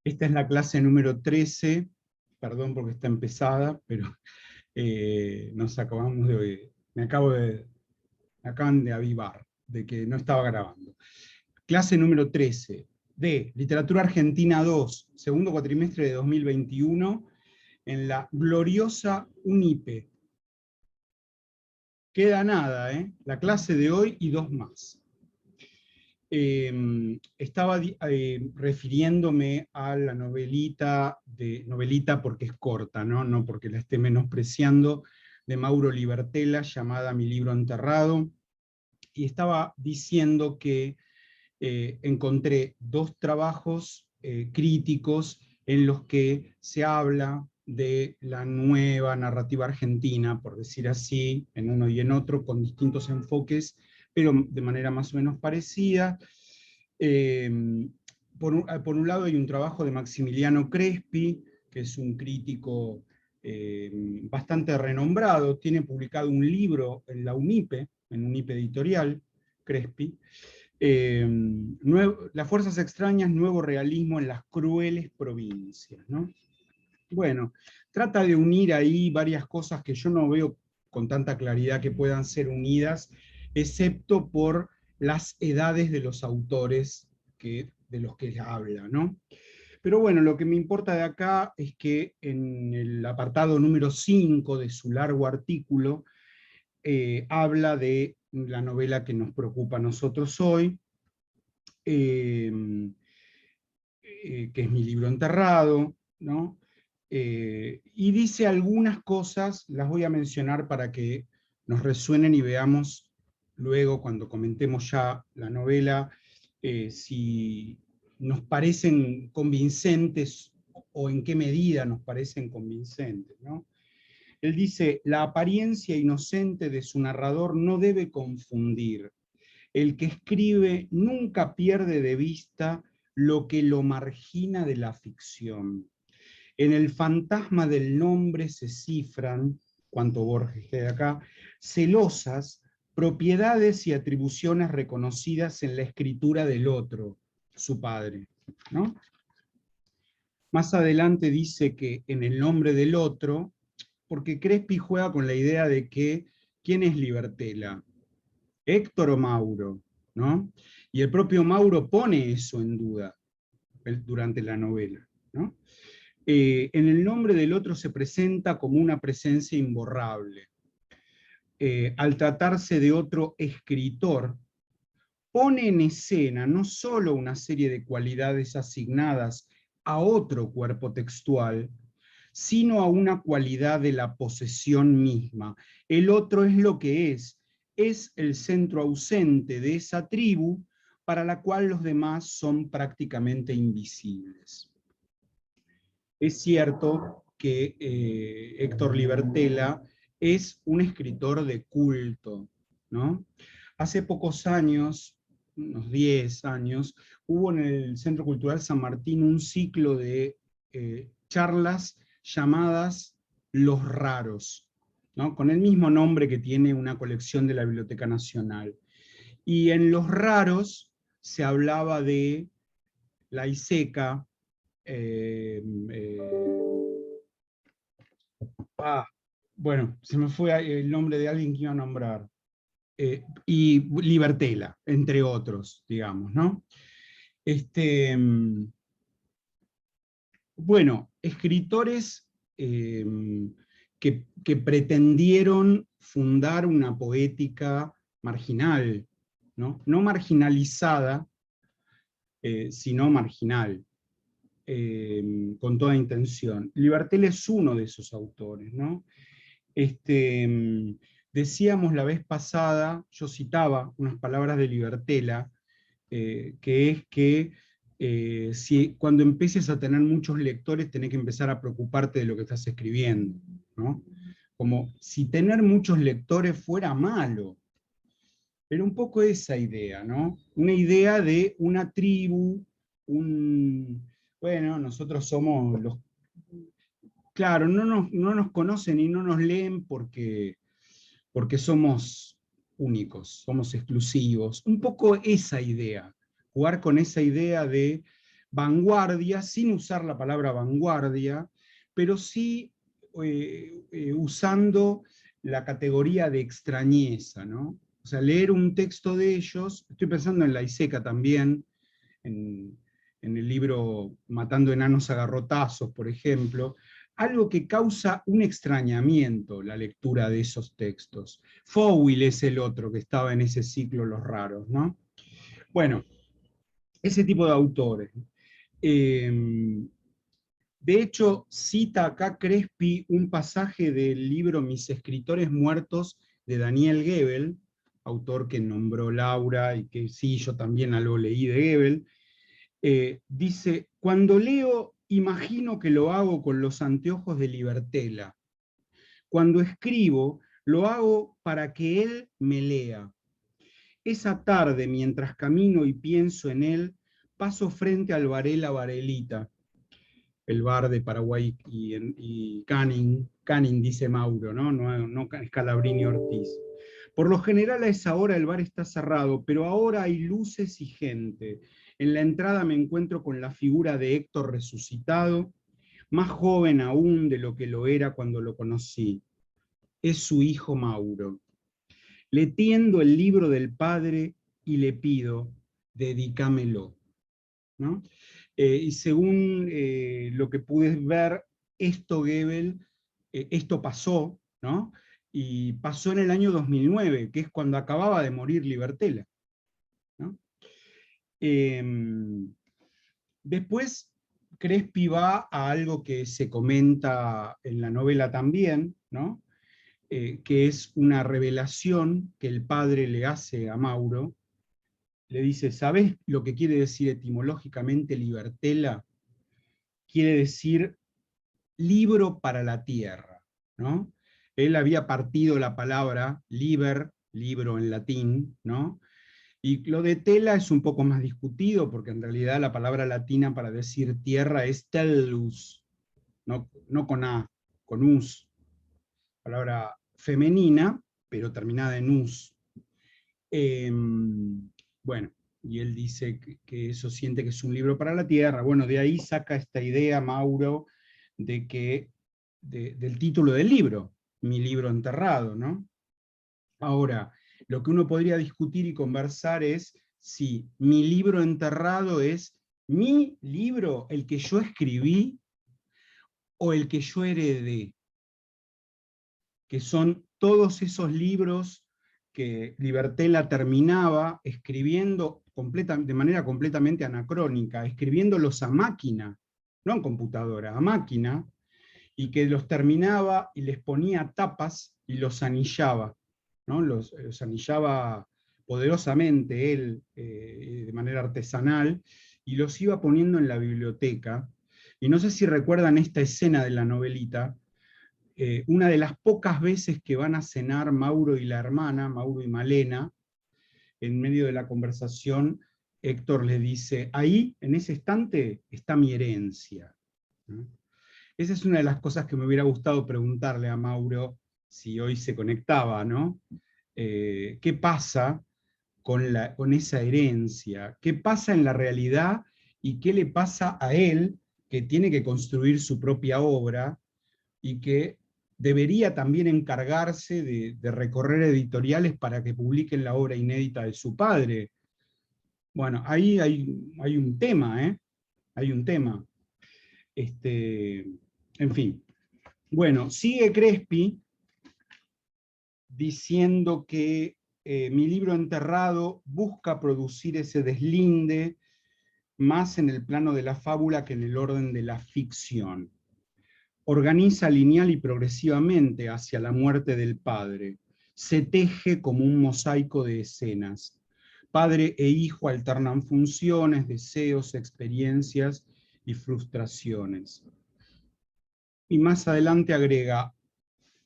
Esta es la clase número 13, perdón porque está empezada, pero me acaban de avivar de que no estaba grabando. Clase número 13 de Literatura Argentina 2, segundo cuatrimestre de 2021, en la gloriosa UNIPE. Queda nada, la clase de hoy y dos más. Estaba refiriéndome a la novelita porque es corta, no porque la esté menospreciando, de Mauro Libertela, llamada Mi libro enterrado, y estaba diciendo que encontré dos trabajos críticos en los que se habla de la nueva narrativa argentina, por decir así, en uno y en otro, con distintos enfoques, pero de manera más o menos parecida. Por un lado hay un trabajo de Maximiliano Crespi, que es un crítico bastante renombrado, tiene publicado un libro en la UNIPE, en UNIPE Editorial, Crespi, Las fuerzas extrañas, nuevo realismo en las crueles provincias, ¿no? Bueno, trata de unir ahí varias cosas que yo no veo con tanta claridad que puedan ser unidas, excepto por las edades de los autores de los que habla, ¿no? Pero bueno, lo que me importa de acá es que en el apartado número 5 de su largo artículo, habla de la novela que nos preocupa a nosotros hoy, que es Mi libro enterrado, ¿no? Y dice algunas cosas, las voy a mencionar para que nos resuenen y veamos luego, cuando comentemos ya la novela, si nos parecen convincentes o en qué medida nos parecen convincentes, ¿no? Él dice: la apariencia inocente de su narrador no debe confundir. El que escribe nunca pierde de vista lo que lo margina de la ficción. En el fantasma del nombre se cifran, cuanto Borges quede acá, celosas propiedades y atribuciones reconocidas en la escritura del otro, su padre, ¿no? Más adelante dice que en el nombre del otro, porque Crespi juega con la idea de que, ¿quién es Libertela? ¿Héctor o Mauro? ¿No? Y el propio Mauro pone eso en duda durante la novela, ¿no? En el nombre del otro se presenta como una presencia imborrable. Al tratarse de otro escritor, pone en escena no solo una serie de cualidades asignadas a otro cuerpo textual, sino a una cualidad de la posesión misma. El otro es lo que es el centro ausente de esa tribu para la cual los demás son prácticamente invisibles. Es cierto que Héctor Libertela es un escritor de culto, ¿no? Hace pocos años, unos 10 años, hubo en el Centro Cultural San Martín un ciclo de charlas llamadas Los Raros, ¿no? Con el mismo nombre que tiene una colección de la Biblioteca Nacional. Y en Los Raros se hablaba de la ISECA, bueno, se me fue el nombre de alguien que iba a nombrar, y Libertela, entre otros, digamos, ¿no? Bueno, escritores que pretendieron fundar una poética marginal, ¿no? No marginalizada, sino marginal. Con toda intención. Libertela es uno de esos autores, ¿no? Decíamos la vez pasada, yo citaba unas palabras de Libertela, que es que cuando empieces a tener muchos lectores tenés que empezar a preocuparte de lo que estás escribiendo, ¿no? Como si tener muchos lectores fuera malo. Pero un poco esa idea, ¿no? Una idea de una tribu, bueno, nosotros somos los... Claro, no nos conocen y no nos leen porque somos únicos, somos exclusivos. Un poco esa idea, jugar con esa idea de vanguardia, sin usar la palabra vanguardia, pero sí usando la categoría de extrañeza, ¿no? O sea, leer un texto de ellos, estoy pensando en la Iseca también, en, en el libro Matando enanos a garrotazos, por ejemplo, algo que causa un extrañamiento la lectura de esos textos. Fowell es el otro que estaba en ese ciclo Los Raros, ¿no? Bueno, ese tipo de autores. Eh, de hecho, cita acá Crespi un pasaje del libro Mis escritores muertos de Daniel Goebel, autor que nombró Laura y que sí, yo también algo leí de Goebel. Dice, cuando leo, imagino que lo hago con los anteojos de Libertela. Cuando escribo, lo hago para que él me lea. Esa tarde, mientras camino y pienso en él, paso frente al Varela Varelita, el bar de Paraguay y Canning, dice Mauro, ¿no? No Scalabrini Ortiz. Por lo general a esa hora el bar está cerrado, pero ahora hay luces y gente. En la entrada me encuentro con la figura de Héctor resucitado, más joven aún de lo que lo era cuando lo conocí. Es su hijo Mauro. Le tiendo el libro del padre y le pido, dedícamelo, ¿no? Y según lo que pude ver, esto Goebel, esto pasó, ¿no? Y pasó en el año 2009, que es cuando acababa de morir Libertela, ¿no? Después, Crespi va a algo que se comenta en la novela también, ¿no? Que es una revelación que el padre le hace a Mauro. Le dice, ¿sabés lo que quiere decir etimológicamente Libertela? Quiere decir libro para la tierra, ¿no? Él había partido la palabra liber, libro en latín, ¿no? Y lo de tela es un poco más discutido, porque en realidad la palabra latina para decir tierra es tellus, no con A, con us, palabra femenina, pero terminada en us. Bueno, y él dice que eso siente que es un libro para la tierra. Bueno, de ahí saca esta idea, Mauro, de que, del título del libro, Mi libro enterrado, ¿no? Ahora, lo que uno podría discutir y conversar es si mi libro enterrado es mi libro, el que yo escribí, o el que yo heredé, que son todos esos libros que Libertela terminaba escribiendo de manera completamente anacrónica, escribiéndolos a máquina, no en computadora, a máquina, y que los terminaba y les ponía tapas y los anillaba, ¿no? Los anillaba poderosamente él, de manera artesanal, y los iba poniendo en la biblioteca. Y no sé si recuerdan esta escena de la novelita, una de las pocas veces que van a cenar Mauro y la hermana, Mauro y Malena, en medio de la conversación, Héctor le dice, ahí, en ese estante, está mi herencia, ¿no? Esa es una de las cosas que me hubiera gustado preguntarle a Mauro si hoy se conectaba, ¿no? ¿Qué pasa con esa herencia? ¿Qué pasa en la realidad y qué le pasa a él que tiene que construir su propia obra y que debería también encargarse de recorrer editoriales para que publiquen la obra inédita de su padre? Bueno, ahí hay un tema, ¿eh? Hay un tema. En fin. Bueno, sigue Crespi diciendo que mi libro enterrado busca producir ese deslinde más en el plano de la fábula que en el orden de la ficción. Organiza lineal y progresivamente hacia la muerte del padre. Se teje como un mosaico de escenas. Padre e hijo alternan funciones, deseos, experiencias y frustraciones. Y más adelante agrega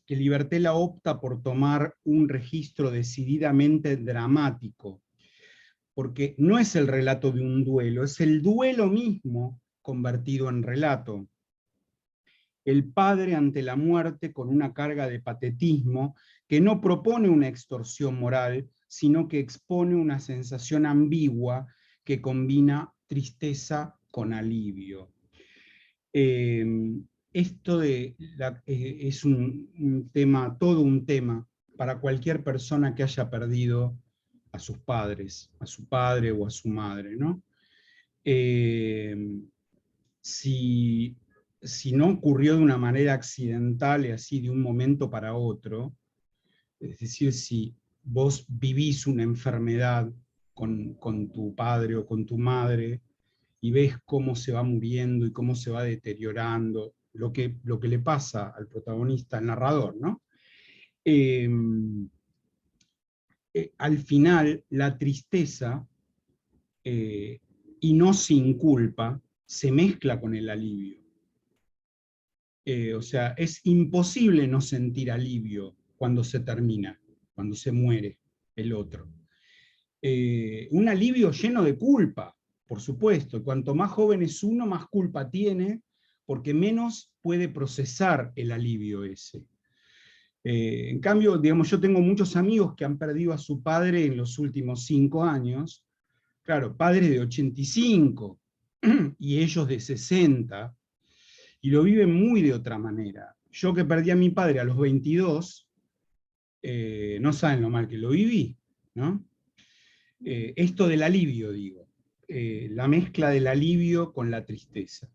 que Libertela opta por tomar un registro decididamente dramático, porque no es el relato de un duelo, es el duelo mismo convertido en relato. el padre ante la muerte con una carga de patetismo que no propone una extorsión moral, sino que expone una sensación ambigua que combina tristeza con alivio. Esto es un tema, todo un tema, para cualquier persona que haya perdido a sus padres, a su padre o a su madre, ¿no? Si, si no ocurrió de una manera accidental y así de un momento para otro, es decir, si vos vivís una enfermedad con tu padre o con tu madre y ves cómo se va muriendo y cómo se va deteriorando, lo que le pasa al protagonista, al narrador, ¿no? Eh, Al final, la tristeza, eh, y no sin culpa, se mezcla con el alivio. O sea, es imposible no sentir alivio cuando se termina, cuando se muere el otro. Un alivio lleno de culpa, por supuesto. Cuanto más joven es uno, más culpa tiene, porque menos puede procesar el alivio ese. En cambio, digamos, yo tengo muchos amigos que han perdido a su padre en los últimos 5 años, claro, padres de 85 y ellos de 60, y lo viven muy de otra manera. Yo que perdí a mi padre a los 22, no saben lo mal que lo viví, ¿no? Esto del alivio, digo, la mezcla del alivio con la tristeza.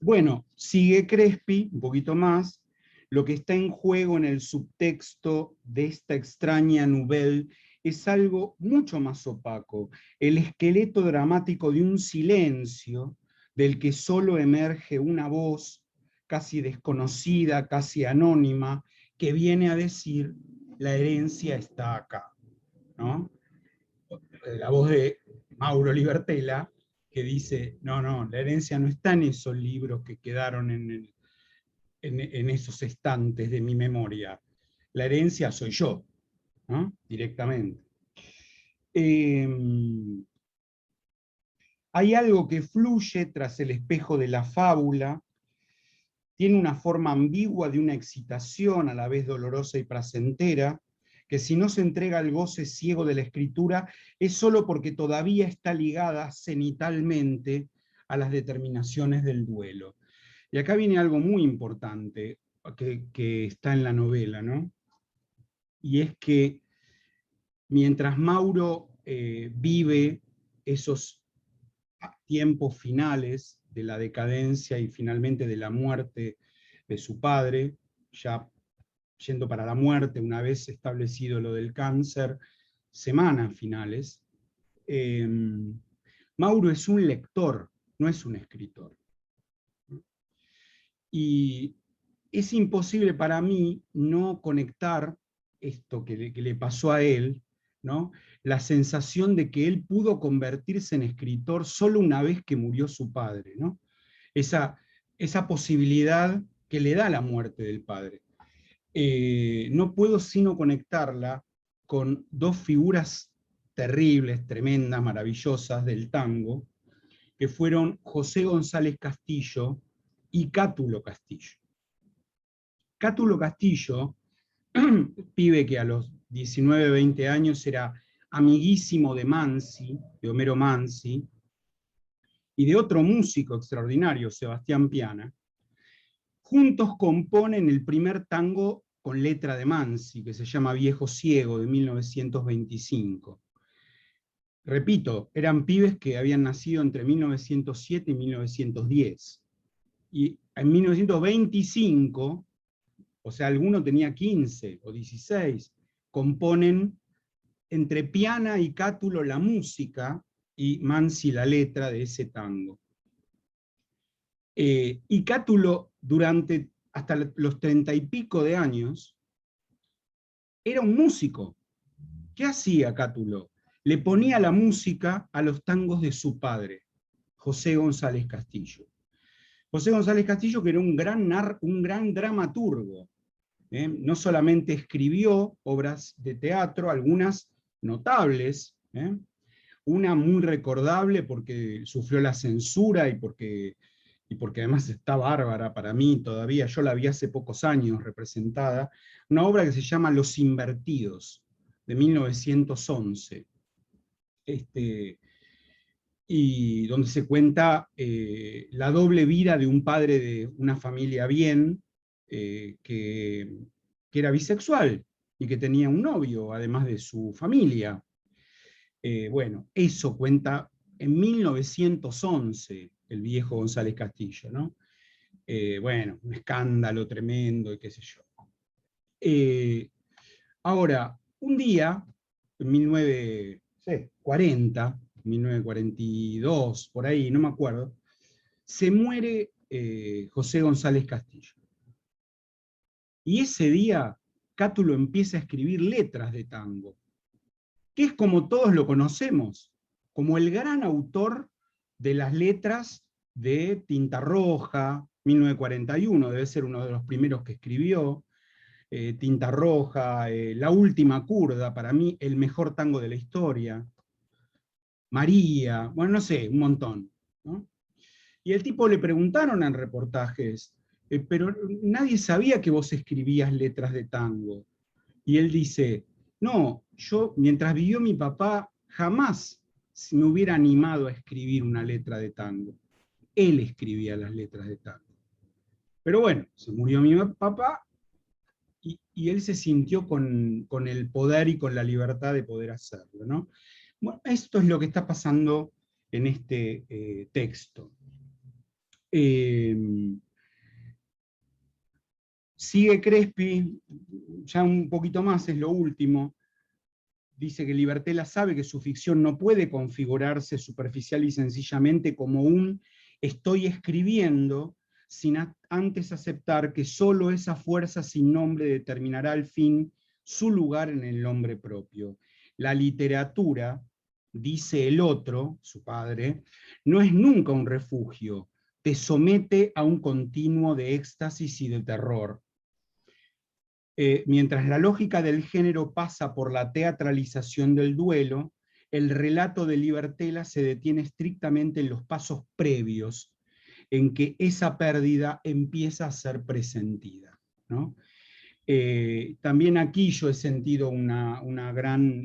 Bueno, sigue Crespi, un poquito más, lo que está en juego en el subtexto de esta extraña nouvelle es algo mucho más opaco, el esqueleto dramático de un silencio del que solo emerge una voz casi desconocida, casi anónima, que viene a decir, la herencia está acá, ¿no? La voz de Mauro Libertela, que dice, no, la herencia no está en esos libros que quedaron en esos estantes de mi memoria. La herencia soy yo, ¿no? Directamente. Hay algo que fluye tras el espejo de la fábula, tiene una forma ambigua de una excitación a la vez dolorosa y placentera, que si no se entrega al goce ciego de la escritura, es solo porque todavía está ligada cenitalmente a las determinaciones del duelo. Y acá viene algo muy importante que está en la novela, ¿no? Y es que mientras Mauro vive esos tiempos finales de la decadencia y finalmente de la muerte de su padre, ya yendo para la muerte, una vez establecido lo del cáncer, semanas finales, Mauro es un lector, no es un escritor. Y es imposible para mí no conectar esto que le pasó a él, ¿no? La sensación de que él pudo convertirse en escritor solo una vez que murió su padre, ¿no? Esa posibilidad que le da la muerte del padre. No puedo sino conectarla con dos figuras terribles, tremendas, maravillosas del tango, que fueron José González Castillo y Cátulo Castillo. Cátulo Castillo, pibe que a los 19, 20 años era amiguísimo de Mansi, de Homero Mansi, y de otro músico extraordinario, Sebastián Piana, juntos componen el primer tango con letra de Mansi, que se llama Viejo Ciego, de 1925. Repito, eran pibes que habían nacido entre 1907 y 1910. Y en 1925, o sea, alguno tenía 15 o 16, componen entre Piana y Cátulo la música y Mansi la letra de ese tango. Y Cátulo, durante hasta los 30 y pico de años, era un músico. ¿Qué hacía Cátulo? Le ponía la música a los tangos de su padre, José González Castillo. José González Castillo, que era un gran dramaturgo. No solamente escribió obras de teatro, algunas notables, una muy recordable porque sufrió la censura y porque y porque además está bárbara para mí todavía, yo la vi hace pocos años representada, una obra que se llama Los Invertidos, de 1911, y donde se cuenta la doble vida de un padre de una familia bien, que era bisexual y que tenía un novio, además de su familia. Bueno, eso cuenta en 1911 el viejo González Castillo, ¿no? Bueno, un escándalo tremendo y qué sé yo. Ahora, un día, en 1940, 1942, por ahí, no me acuerdo, se muere José González Castillo. Y ese día, Cátulo empieza a escribir letras de tango, que es como todos lo conocemos, como el gran autor de las letras de Tinta Roja, 1941, debe ser uno de los primeros que escribió, Tinta Roja, La Última Kurda, para mí el mejor tango de la historia, María, bueno, no sé, un montón, ¿no? Y el tipo le preguntaron en reportajes, pero nadie sabía que vos escribías letras de tango. Y él dice, no, yo mientras vivió mi papá jamás me hubiera animado a escribir una letra de tango. Él escribía las letras de tango. Pero bueno, se murió mi papá y él se sintió con el poder y con la libertad de poder hacerlo, ¿no? Bueno, esto es lo que está pasando en este texto. Sigue Crespi, ya un poquito más, es lo último. Dice que Libertela sabe que su ficción no puede configurarse superficial y sencillamente como un estoy escribiendo, sin antes aceptar que solo esa fuerza sin nombre determinará al fin su lugar en el nombre propio. La literatura, dice el otro, su padre, no es nunca un refugio, te somete a un continuo de éxtasis y de terror. Mientras la lógica del género pasa por la teatralización del duelo, el relato de Libertela se detiene estrictamente en los pasos previos, en que esa pérdida empieza a ser presentida, ¿no? También aquí yo he sentido una gran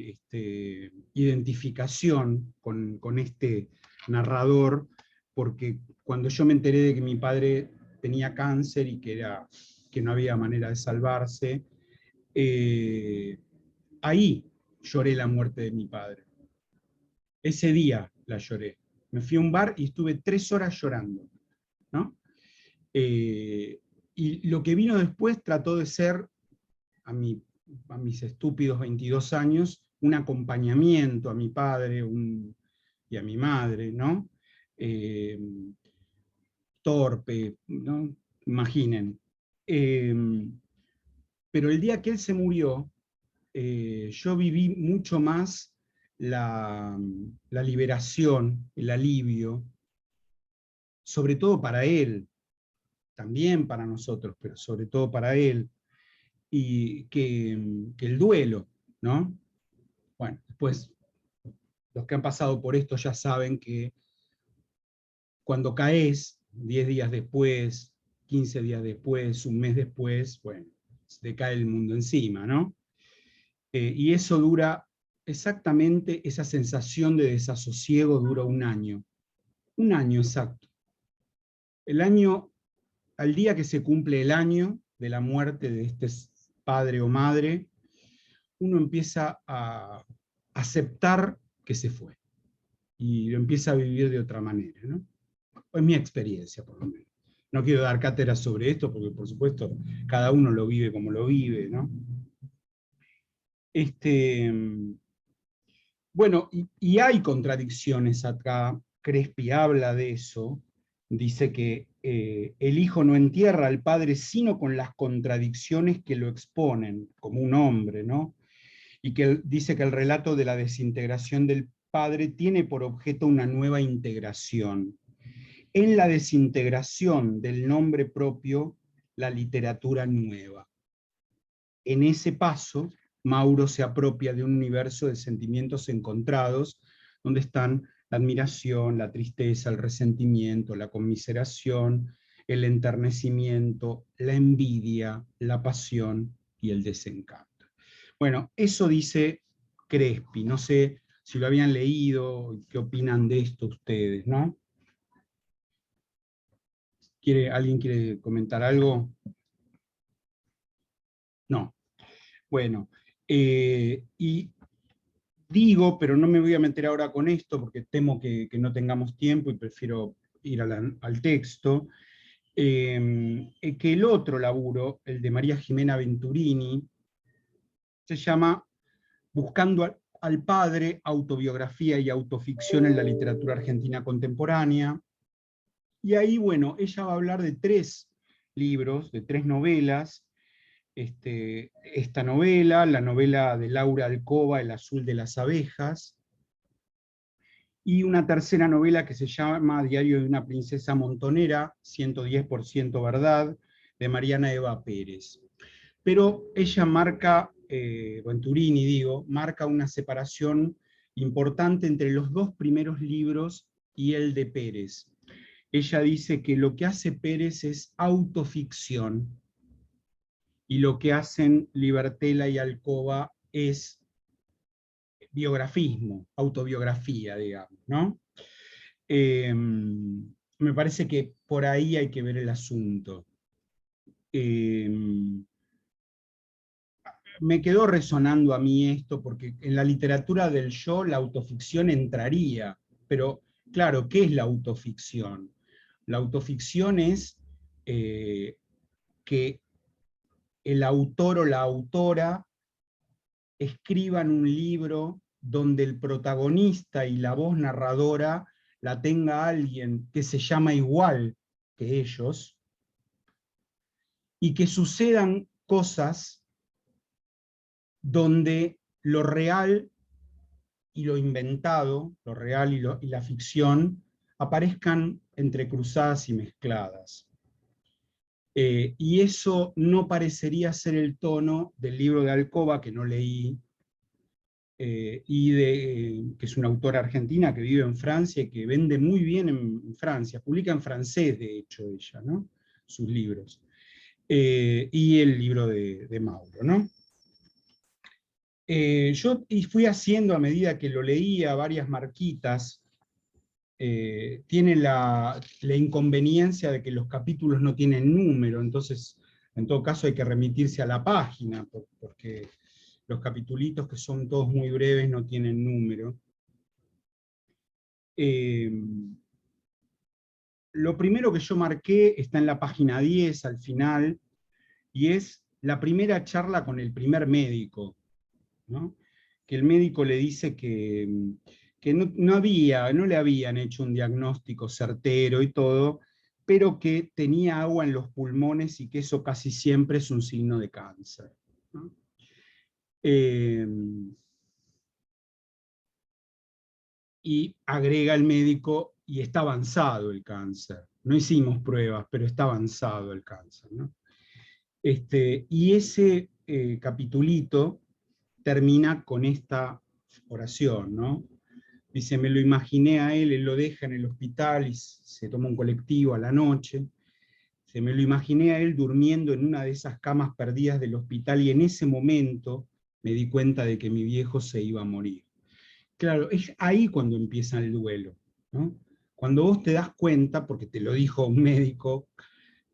identificación con este narrador, porque cuando yo me enteré de que mi padre tenía cáncer y que no había manera de salvarse, ahí lloré la muerte de mi padre. Ese día la lloré. Me fui a un bar y estuve 3 horas llorando, ¿no? Y lo que vino después trató de ser, a mis estúpidos 22 años, un acompañamiento a mi padre y a mi madre, ¿no? Eh, Torpe, ¿no? Imaginen. Pero el día que él se murió, yo viví mucho más la liberación, el alivio, sobre todo para él, también para nosotros, pero sobre todo para él, y que el duelo, ¿no? Bueno, después los que han pasado por esto ya saben que cuando caes, 10 días después, 15 días después, un mes después, bueno, se te cae el mundo encima, ¿no? Y eso dura exactamente, esa sensación de desasosiego dura un año exacto. El año, al día que se cumple el año de la muerte de este padre o madre, uno empieza a aceptar que se fue y lo empieza a vivir de otra manera, ¿no? Es mi experiencia, por lo menos. No quiero dar cátedra sobre esto porque, por supuesto, cada uno lo vive como lo vive, ¿no? Bueno, y hay contradicciones acá. Crespi habla de eso. Dice que el hijo no entierra al padre sino con las contradicciones que lo exponen, como un hombre, ¿no? Y que dice que el relato de la desintegración del padre tiene por objeto una nueva integración. En la desintegración del nombre propio, la literatura nueva. En ese paso, Mauro se apropia de un universo de sentimientos encontrados, donde están la admiración, la tristeza, el resentimiento, la conmiseración, el enternecimiento, la envidia, la pasión y el desencanto. Bueno, eso dice Crespi, no sé si lo habían leído, qué opinan de esto ustedes, ¿no? ¿Alguien quiere comentar algo? No. Bueno, y digo, pero no me voy a meter ahora con esto porque temo que no tengamos tiempo y prefiero ir al texto, que el otro laburo, el de María Jimena Venturini, se llama Buscando al padre, autobiografía y autoficción en la literatura argentina contemporánea. Y ahí, bueno, ella va a hablar de 3 libros, de 3 novelas. Esta novela, la novela de Laura Alcoba, El azul de las abejas, y una tercera novela que se llama Diario de una princesa montonera, 110% verdad, de Mariana Eva Pérez. Pero ella marca, Venturini digo, marca una separación importante entre los 2 primeros libros y el de Pérez. Ella dice que lo que hace Pérez es autoficción, y lo que hacen Libertela y Alcoba es biografismo, autobiografía, digamos, ¿no? Me parece que por ahí hay que ver el asunto. Me quedó resonando a mí esto, porque en la literatura del yo la autoficción entraría, pero claro, ¿qué es la autoficción? La autoficción es que el autor o la autora escriban un libro donde el protagonista y la voz narradora la tenga alguien que se llama igual que ellos, y que sucedan cosas donde lo real y lo inventado, lo real y la ficción, aparezcan entrecruzadas y mezcladas. Y eso no parecería ser el tono del libro de Alcoba, que no leí, que es una autora argentina que vive en Francia y que vende muy bien en Francia, publica en francés, de hecho, ella, ¿no? Sus libros. Y el libro de Mauro, ¿no? Yo fui haciendo, a medida que lo leía, varias marquitas. Tiene la inconveniencia de que los capítulos no tienen número, entonces en todo caso hay que remitirse a la página, porque los capitulitos, que son todos muy breves, no tienen número. Lo primero que yo marqué está en la página 10, al final, y es la primera charla con el primer médico, ¿no? Que el médico le dice que no le habían hecho un diagnóstico certero y todo, pero que tenía agua en los pulmones y que eso casi siempre es un signo de cáncer, ¿no? Y agrega el médico, y está avanzado el cáncer. No hicimos pruebas, pero está avanzado el cáncer, ¿no? Y ese capitulito termina con esta oración, ¿no? Dice, me lo imaginé a él lo deja en el hospital y se toma un colectivo a la noche. Dice, me lo imaginé a él durmiendo en una de esas camas perdidas del hospital y en ese momento me di cuenta de que mi viejo se iba a morir. Claro, es ahí cuando empieza el duelo, ¿no? Cuando vos te das cuenta, porque te lo dijo un médico,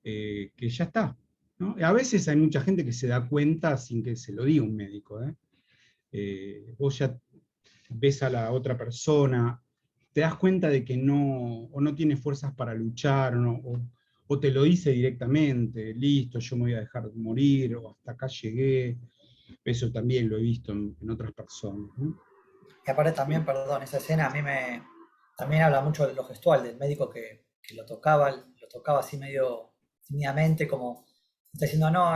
que ya está, ¿no? A veces hay mucha gente que se da cuenta sin que se lo diga un médico, ¿eh? Vos ya ves a la otra persona, te das cuenta de que o no tiene fuerzas para luchar, o te lo dice directamente, listo, yo me voy a dejar morir, o hasta acá llegué. Eso también lo he visto en otras personas, ¿no? Y aparte también, perdón, esa escena a mí también habla mucho de lo gestual, del médico que lo tocaba así medio tímidamente, como está diciendo, no,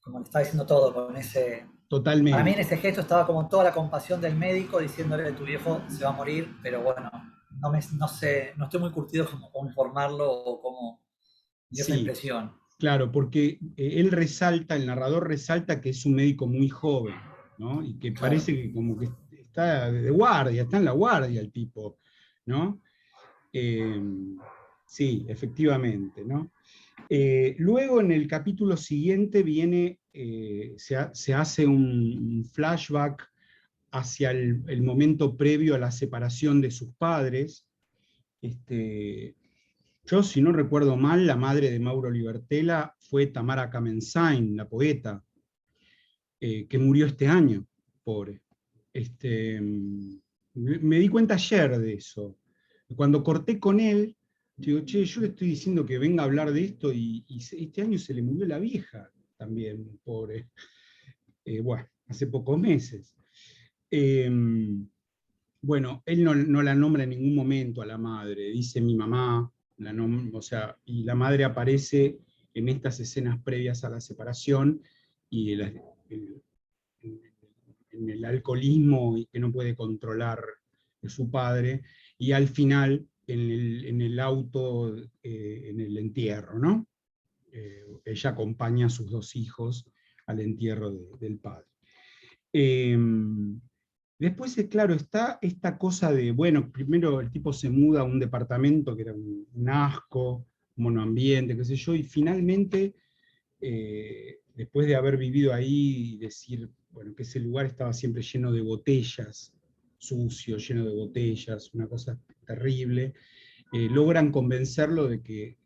como le estaba diciendo todo, con ese... Para mí en Totalmente. ese gesto estaba como toda la compasión del médico diciéndole, tu viejo se va a morir, pero bueno, no sé, no estoy muy curtido como cómo informarlo o cómo dio esa Sí, impresión. claro, porque él resalta, el narrador resalta que es un médico muy joven, ¿no? Y que Claro. parece que como que está de guardia, está en la guardia el tipo. ¿no? Sí, efectivamente, ¿no? Luego en el capítulo siguiente viene, se hace un flashback hacia el momento previo a la separación de sus padres. Yo, si no recuerdo mal, la madre de Mauro Libertela fue Tamara Kamensain, la poeta, que murió este año, pobre. Me di cuenta ayer de eso. Cuando corté con él, digo, che, yo le estoy diciendo que venga a hablar de esto y este año se le murió la vieja también, pobre. Bueno, hace pocos meses. Eh, bueno, él no la nombra en ningún momento a la madre, dice mi mamá, o sea, y la madre aparece en estas escenas previas a la separación y en el alcoholismo que no puede controlar de su padre, y al final en el auto, en el entierro, ¿no? Ella acompaña a sus dos hijos al entierro del padre. Después, claro, está esta cosa de, bueno, primero el tipo se muda a un departamento que era un asco, un monoambiente, qué sé yo, y finalmente, después de haber vivido ahí y decir, bueno, que ese lugar estaba siempre lleno de botellas, sucio, lleno de botellas, una cosa terrible, logran convencerlo de que,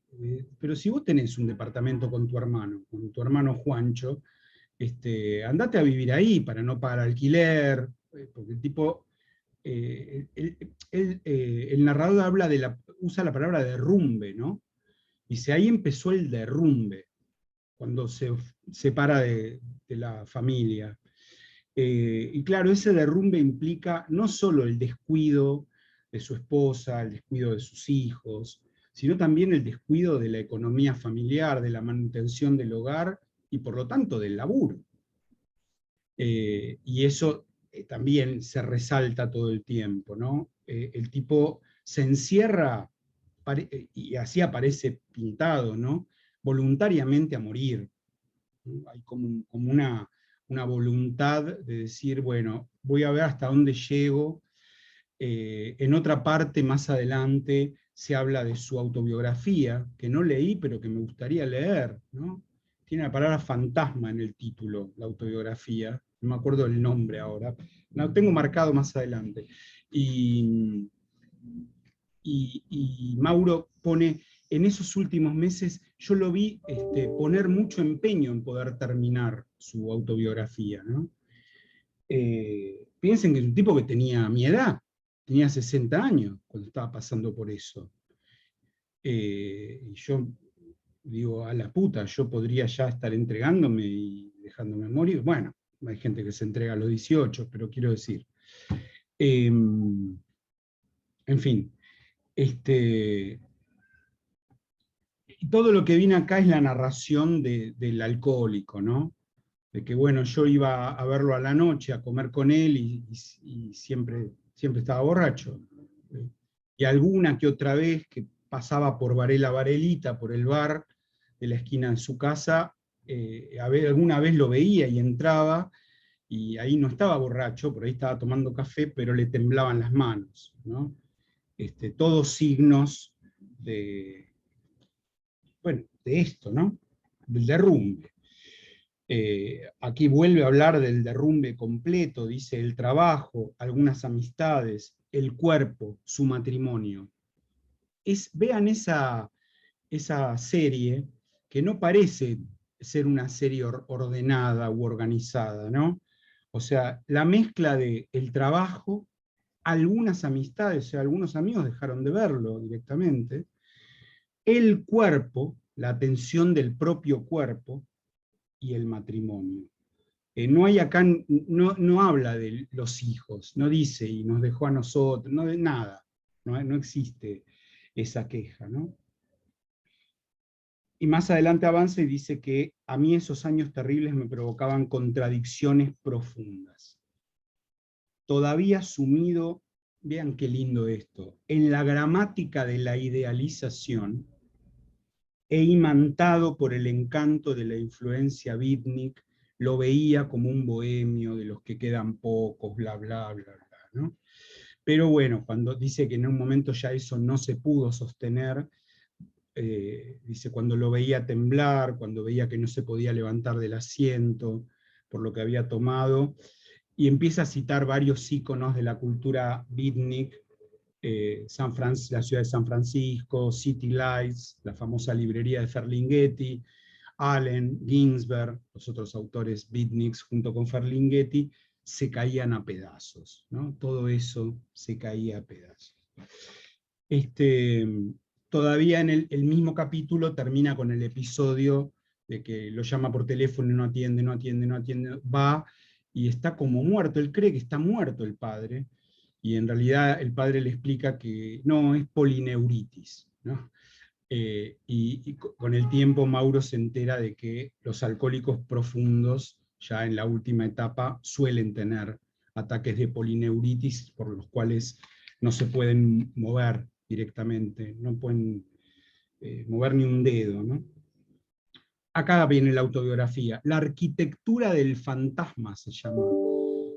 pero si vos tenés un departamento con tu hermano Juancho, andate a vivir ahí para no pagar alquiler, porque el tipo, el narrador usa la palabra derrumbe, ¿no? Dice, ahí empezó el derrumbe, cuando se separa de la familia. Y claro, ese derrumbe implica no solo el descuido de su esposa, el descuido de sus hijos, sino también el descuido de la economía familiar, de la manutención del hogar y por lo tanto del laburo. Y eso también se resalta todo el tiempo, ¿no? El tipo se encierra, y así aparece pintado, ¿no? Voluntariamente a morir. ¿No? Hay como una voluntad de decir, bueno, voy a ver hasta dónde llego. En otra parte, más adelante, se habla de su autobiografía, que no leí, pero que me gustaría leer, ¿no? Tiene la palabra fantasma en el título, la autobiografía, no me acuerdo el nombre ahora, lo tengo marcado más adelante. Y, y Mauro pone, en esos últimos meses, yo lo vi poner mucho empeño en poder terminar su autobiografía, ¿no? Piensen que es un tipo que tenía mi edad, tenía 60 años cuando estaba pasando por eso. Y yo digo, a la puta, yo podría ya estar entregándome y dejándome morir. Bueno, hay gente que se entrega a los 18, pero quiero decir. En fin, todo lo que viene acá es la narración del alcohólico, ¿no? De que, bueno, yo iba a verlo a la noche, a comer con él, y siempre estaba borracho. Y alguna que otra vez que pasaba por Varela Varelita, por el bar de la esquina de su casa, alguna vez lo veía y entraba, y ahí no estaba borracho, por ahí estaba tomando café, pero le temblaban las manos, ¿no? Todos signos de, bueno, de esto, ¿no? Del derrumbe. Aquí vuelve a hablar del derrumbe completo, dice el trabajo, algunas amistades, el cuerpo, su matrimonio. Vean esa serie que no parece ser una serie ordenada u organizada, ¿no? O sea, la mezcla de el trabajo, algunas amistades, o sea, algunos amigos dejaron de verlo directamente, el cuerpo, la atención del propio cuerpo y el matrimonio. No hay acá, no habla de los hijos, no dice y nos dejó a nosotros, no de nada, no existe esa queja, ¿no? Y más adelante avanza y dice que a mí esos años terribles me provocaban contradicciones profundas. Todavía sumido, vean qué lindo esto, en la gramática de la idealización, e imantado por el encanto de la influencia beatnik, lo veía como un bohemio de los que quedan pocos, bla, bla, bla, bla, ¿no? Pero bueno, cuando dice que en un momento ya eso no se pudo sostener, dice cuando lo veía temblar, cuando veía que no se podía levantar del asiento por lo que había tomado, y empieza a citar varios íconos de la cultura beatnik, la ciudad de San Francisco, City Lights, la famosa librería de Ferlinghetti, Allen, Ginsberg, los otros autores beatniks junto con Ferlinghetti, se caían a pedazos, ¿no? Todo eso se caía a pedazos. Todavía en el mismo capítulo termina con el episodio de que lo llama por teléfono y no atiende, no atiende, no atiende, va y está como muerto, él cree que está muerto el padre, y en realidad el padre le explica que no, es polineuritis, ¿no? Y con el tiempo Mauro se entera de que los alcohólicos profundos, ya en la última etapa, suelen tener ataques de polineuritis por los cuales no se pueden mover directamente, no pueden mover ni un dedo, ¿no? Acá viene la autobiografía. La arquitectura del fantasma se llama,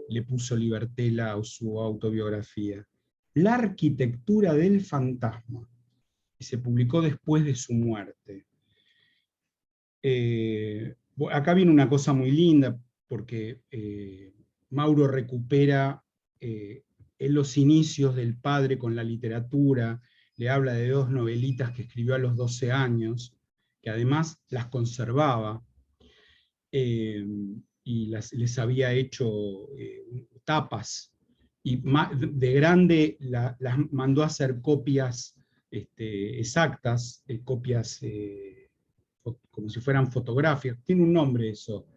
le puso Libertela a su autobiografía. La arquitectura del fantasma. Y se publicó después de su muerte. Acá viene una cosa muy linda, porque Mauro recupera en los inicios del padre con la literatura, le habla de 2 novelitas que escribió a los 12 años, que además las conservaba, y les había hecho tapas, y de grande las mandó a hacer copias exactas, copias como si fueran fotografías, tiene un nombre eso,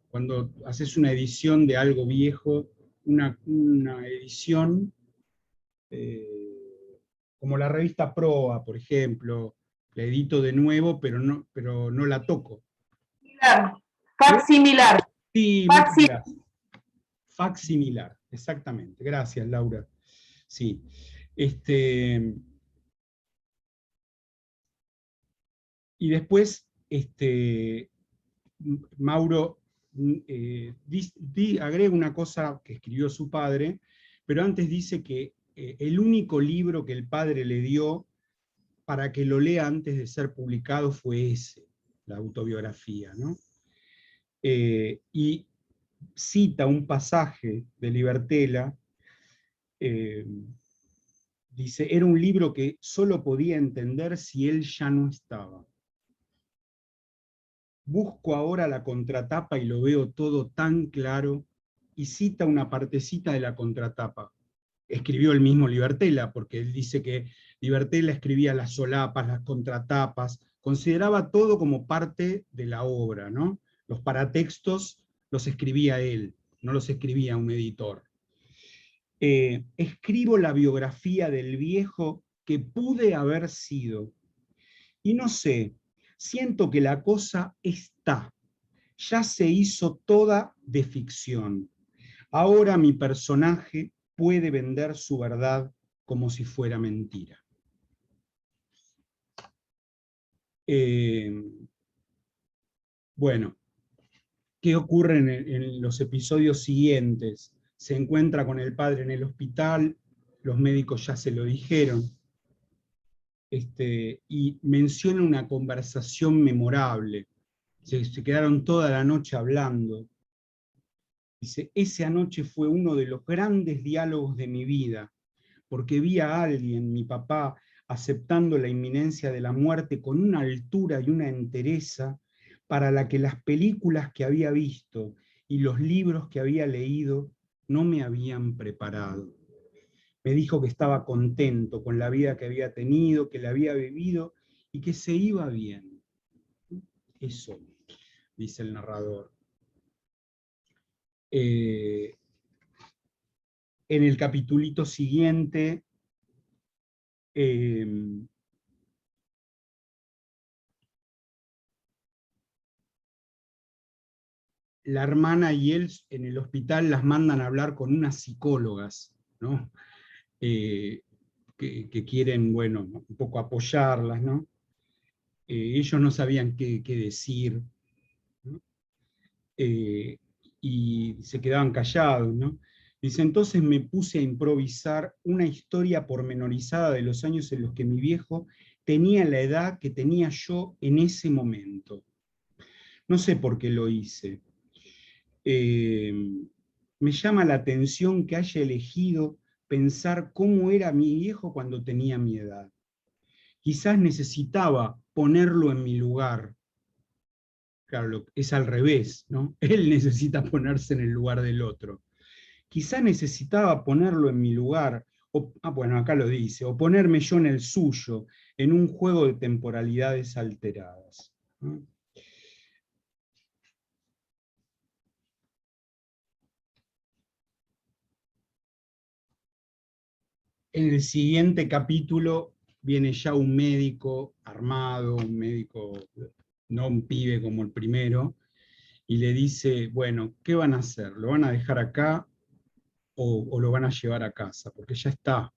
cuando haces una edición de algo viejo, una edición como la revista Proa, por ejemplo, la edito de nuevo, pero no la toco. Facsimilar. Sí, muchas gracias. Facsimilar, exactamente. Gracias, Laura. Sí. Y después, Mauro agrega una cosa que escribió su padre, pero antes dice que el único libro que el padre le dio para que lo lea antes de ser publicado fue ese, la autobiografía, ¿no? Y cita un pasaje de Libertela, dice, era un libro que solo podía entender si él ya no estaba. Busco ahora la contratapa y lo veo todo tan claro, y cita una partecita de la contratapa. Escribió el mismo Libertela, porque él dice que Libertela escribía las solapas, las contratapas, consideraba todo como parte de la obra, ¿no? Los paratextos los escribía él, no los escribía un editor. Escribo la biografía del viejo que pude haber sido, y no sé, siento que la cosa está, ya se hizo toda de ficción. Ahora mi personaje puede vender su verdad como si fuera mentira. Bueno, ¿qué ocurre en los episodios siguientes? Se encuentra con el padre en el hospital, los médicos ya se lo dijeron, y menciona una conversación memorable. Se quedaron toda la noche hablando. Dice, esa noche fue uno de los grandes diálogos de mi vida, porque vi a alguien, mi papá, aceptando la inminencia de la muerte con una altura y una entereza para la que las películas que había visto y los libros que había leído no me habían preparado. Me dijo que estaba contento con la vida que había tenido, que la había vivido y que se iba bien. Eso, dice el narrador. En el capitulito siguiente, la hermana y él en el hospital las mandan a hablar con unas psicólogas, ¿no? Que quieren, bueno, un poco apoyarlas, ¿no? Ellos no sabían qué decir, ¿no? Y se quedaban callados, ¿no? Dice, entonces me puse a improvisar una historia pormenorizada de los años en los que mi viejo tenía la edad que tenía yo en ese momento. No sé por qué lo hice. Me llama la atención que haya elegido pensar cómo era mi viejo cuando tenía mi edad. Quizás necesitaba ponerlo en mi lugar. Claro, es al revés, ¿no? Él necesita ponerse en el lugar del otro. Quizás necesitaba ponerlo en mi lugar, bueno, acá lo dice, o ponerme yo en el suyo, en un juego de temporalidades alteradas, ¿no? En el siguiente capítulo viene ya un médico armado, un médico, no un pibe como el primero, y le dice, bueno, ¿qué van a hacer? ¿Lo van a dejar acá o lo van a llevar a casa? Porque ya está.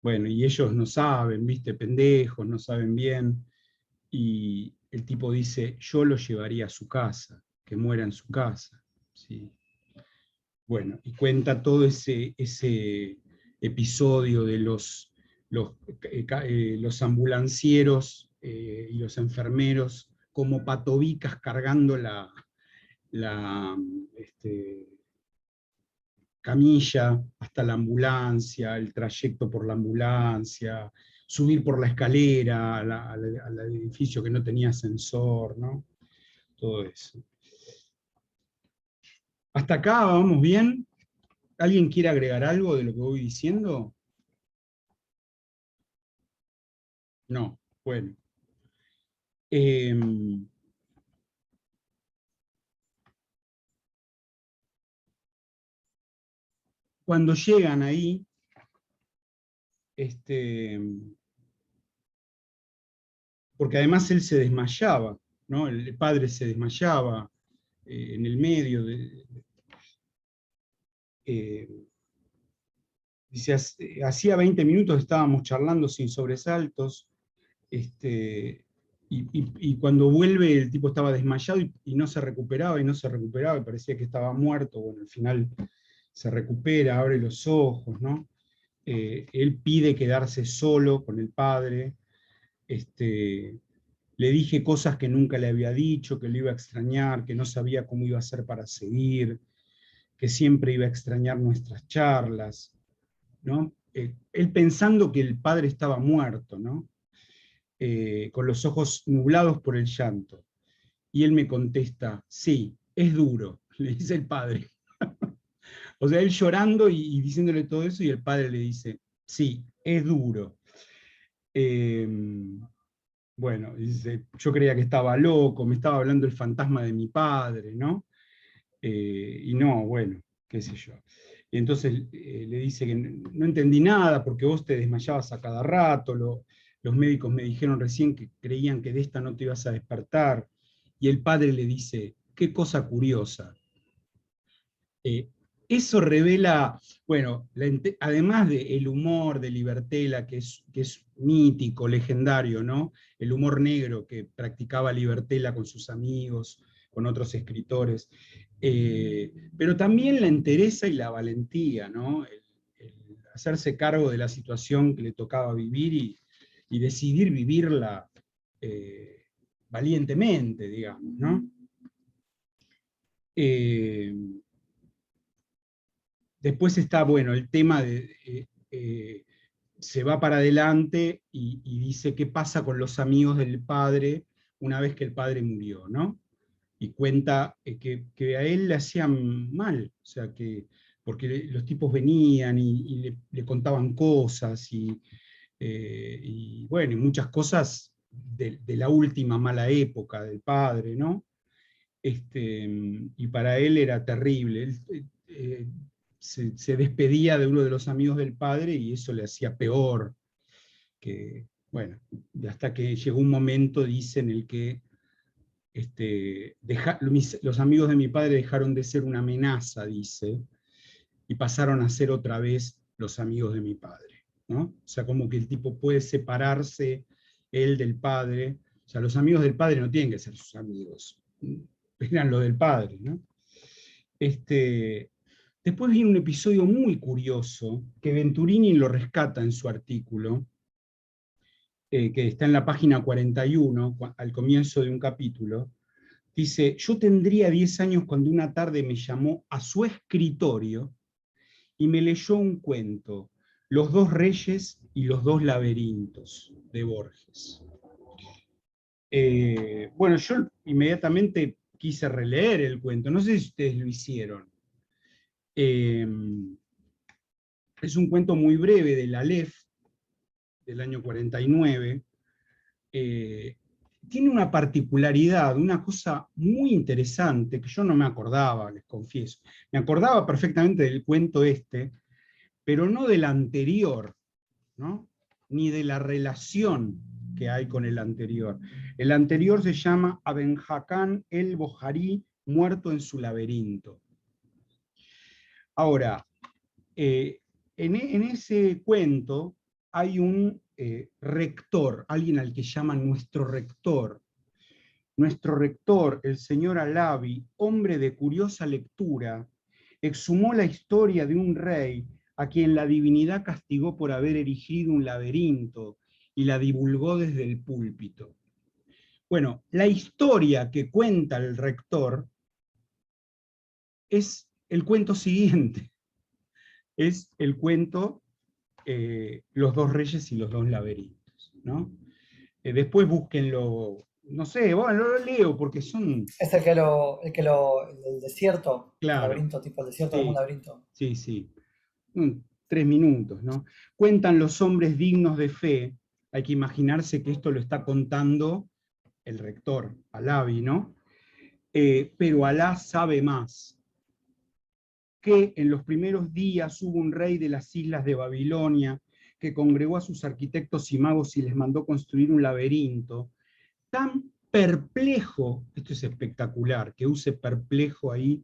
Bueno, y ellos no saben, viste, pendejos, no saben bien. Y el tipo dice, yo lo llevaría a su casa, que muera en su casa. ¿Sí? Bueno, y cuenta todo ese episodio de los ambulancieros y los enfermeros como patobicas cargando la camilla hasta la ambulancia, el trayecto por la ambulancia, subir por la escalera al edificio que no tenía ascensor, ¿no? Todo eso. ¿Hasta acá vamos bien? ¿Alguien quiere agregar algo de lo que voy diciendo? No, bueno. Eh, Cuando llegan ahí, este, porque además él se desmayaba, ¿no? El padre se desmayaba en el medio eh, dice, hacía 20 minutos estábamos charlando sin sobresaltos, y cuando vuelve el tipo estaba desmayado y no se recuperaba y no se recuperaba, y parecía que estaba muerto. Bueno, al final se recupera, abre los ojos, ¿no? Él pide quedarse solo con el padre. Le dije cosas que nunca le había dicho, que lo iba a extrañar, que no sabía cómo iba a hacer para seguir, que siempre iba a extrañar nuestras charlas, ¿no? Él pensando que el padre estaba muerto, ¿no? Con los ojos nublados por el llanto. Y él me contesta, sí, es duro, le dice el padre. O sea, él llorando y diciéndole todo eso, y el padre le dice, sí, es duro. Eh, bueno, dice, yo creía que estaba loco, me estaba hablando el fantasma de mi padre, ¿no? Y no, bueno, qué sé yo. Y entonces le dice que no entendí nada porque vos te desmayabas a cada rato, los médicos me dijeron recién que creían que de esta no te ibas a despertar. Y el padre le dice, qué cosa curiosa. Eh, Eso revela, bueno, además del humor de Libertela, que es mítico, legendario, ¿no? El humor negro que practicaba Libertela con sus amigos, con otros escritores, pero también la entereza y la valentía, ¿no? El hacerse cargo de la situación que le tocaba vivir y decidir vivirla valientemente, digamos, ¿no? Eh, Después está, bueno, el tema de, se va para adelante y dice qué pasa con los amigos del padre una vez que el padre murió, ¿no? Y cuenta que a él le hacían mal, o sea, porque los tipos venían y le contaban cosas y bueno, y muchas cosas de la última mala época del padre, ¿no? Y para él era terrible. Él se despedía de uno de los amigos del padre y eso le hacía peor. Bueno, hasta que llegó un momento, dice, en el que los amigos de mi padre dejaron de ser una amenaza, dice, y pasaron a ser otra vez los amigos de mi padre, ¿no? O sea, como que el tipo puede separarse él del padre. O sea, los amigos del padre no tienen que ser sus amigos, eran los del padre, ¿no? Este, Después viene un episodio muy curioso, que Venturini lo rescata en su artículo, que está en la página 41, al comienzo de un capítulo. Dice: yo tendría 10 años cuando una tarde me llamó a su escritorio y me leyó un cuento, Los dos reyes y los dos laberintos, de Borges. Bueno, yo inmediatamente quise releer el cuento, no sé si ustedes lo hicieron. Eh, es un cuento muy breve del Aleph, del año 49. Tiene una particularidad, una cosa muy interesante que yo no me acordaba, les confieso. Me acordaba perfectamente del cuento este, pero no del anterior, ¿no? Ni de la relación que hay con el anterior. El anterior se llama Aben Hakan el Boharí, muerto en su laberinto. Ahora, en ese cuento hay un rector, alguien al que llaman nuestro rector. Nuestro rector, el señor Alavi, hombre de curiosa lectura, exhumó la historia de un rey a quien la divinidad castigó por haber erigido un laberinto y la divulgó desde el púlpito. Bueno, la historia que cuenta el rector es el cuento siguiente, es el cuento Los dos reyes y los dos laberintos, ¿no? Después búsquenlo, no sé, bueno, lo leo porque son, Es el del desierto, el claro, laberinto, tipo el desierto como un sí, laberinto. sí, sí. 3 minutos, ¿no? Cuentan los hombres dignos de fe, hay que imaginarse que esto lo está contando el rector, Alavi, ¿no? Pero Alá sabe más, que en los primeros días hubo un rey de las islas de Babilonia que congregó a sus arquitectos y magos y les mandó construir un laberinto tan perplejo, esto es espectacular, que use perplejo ahí,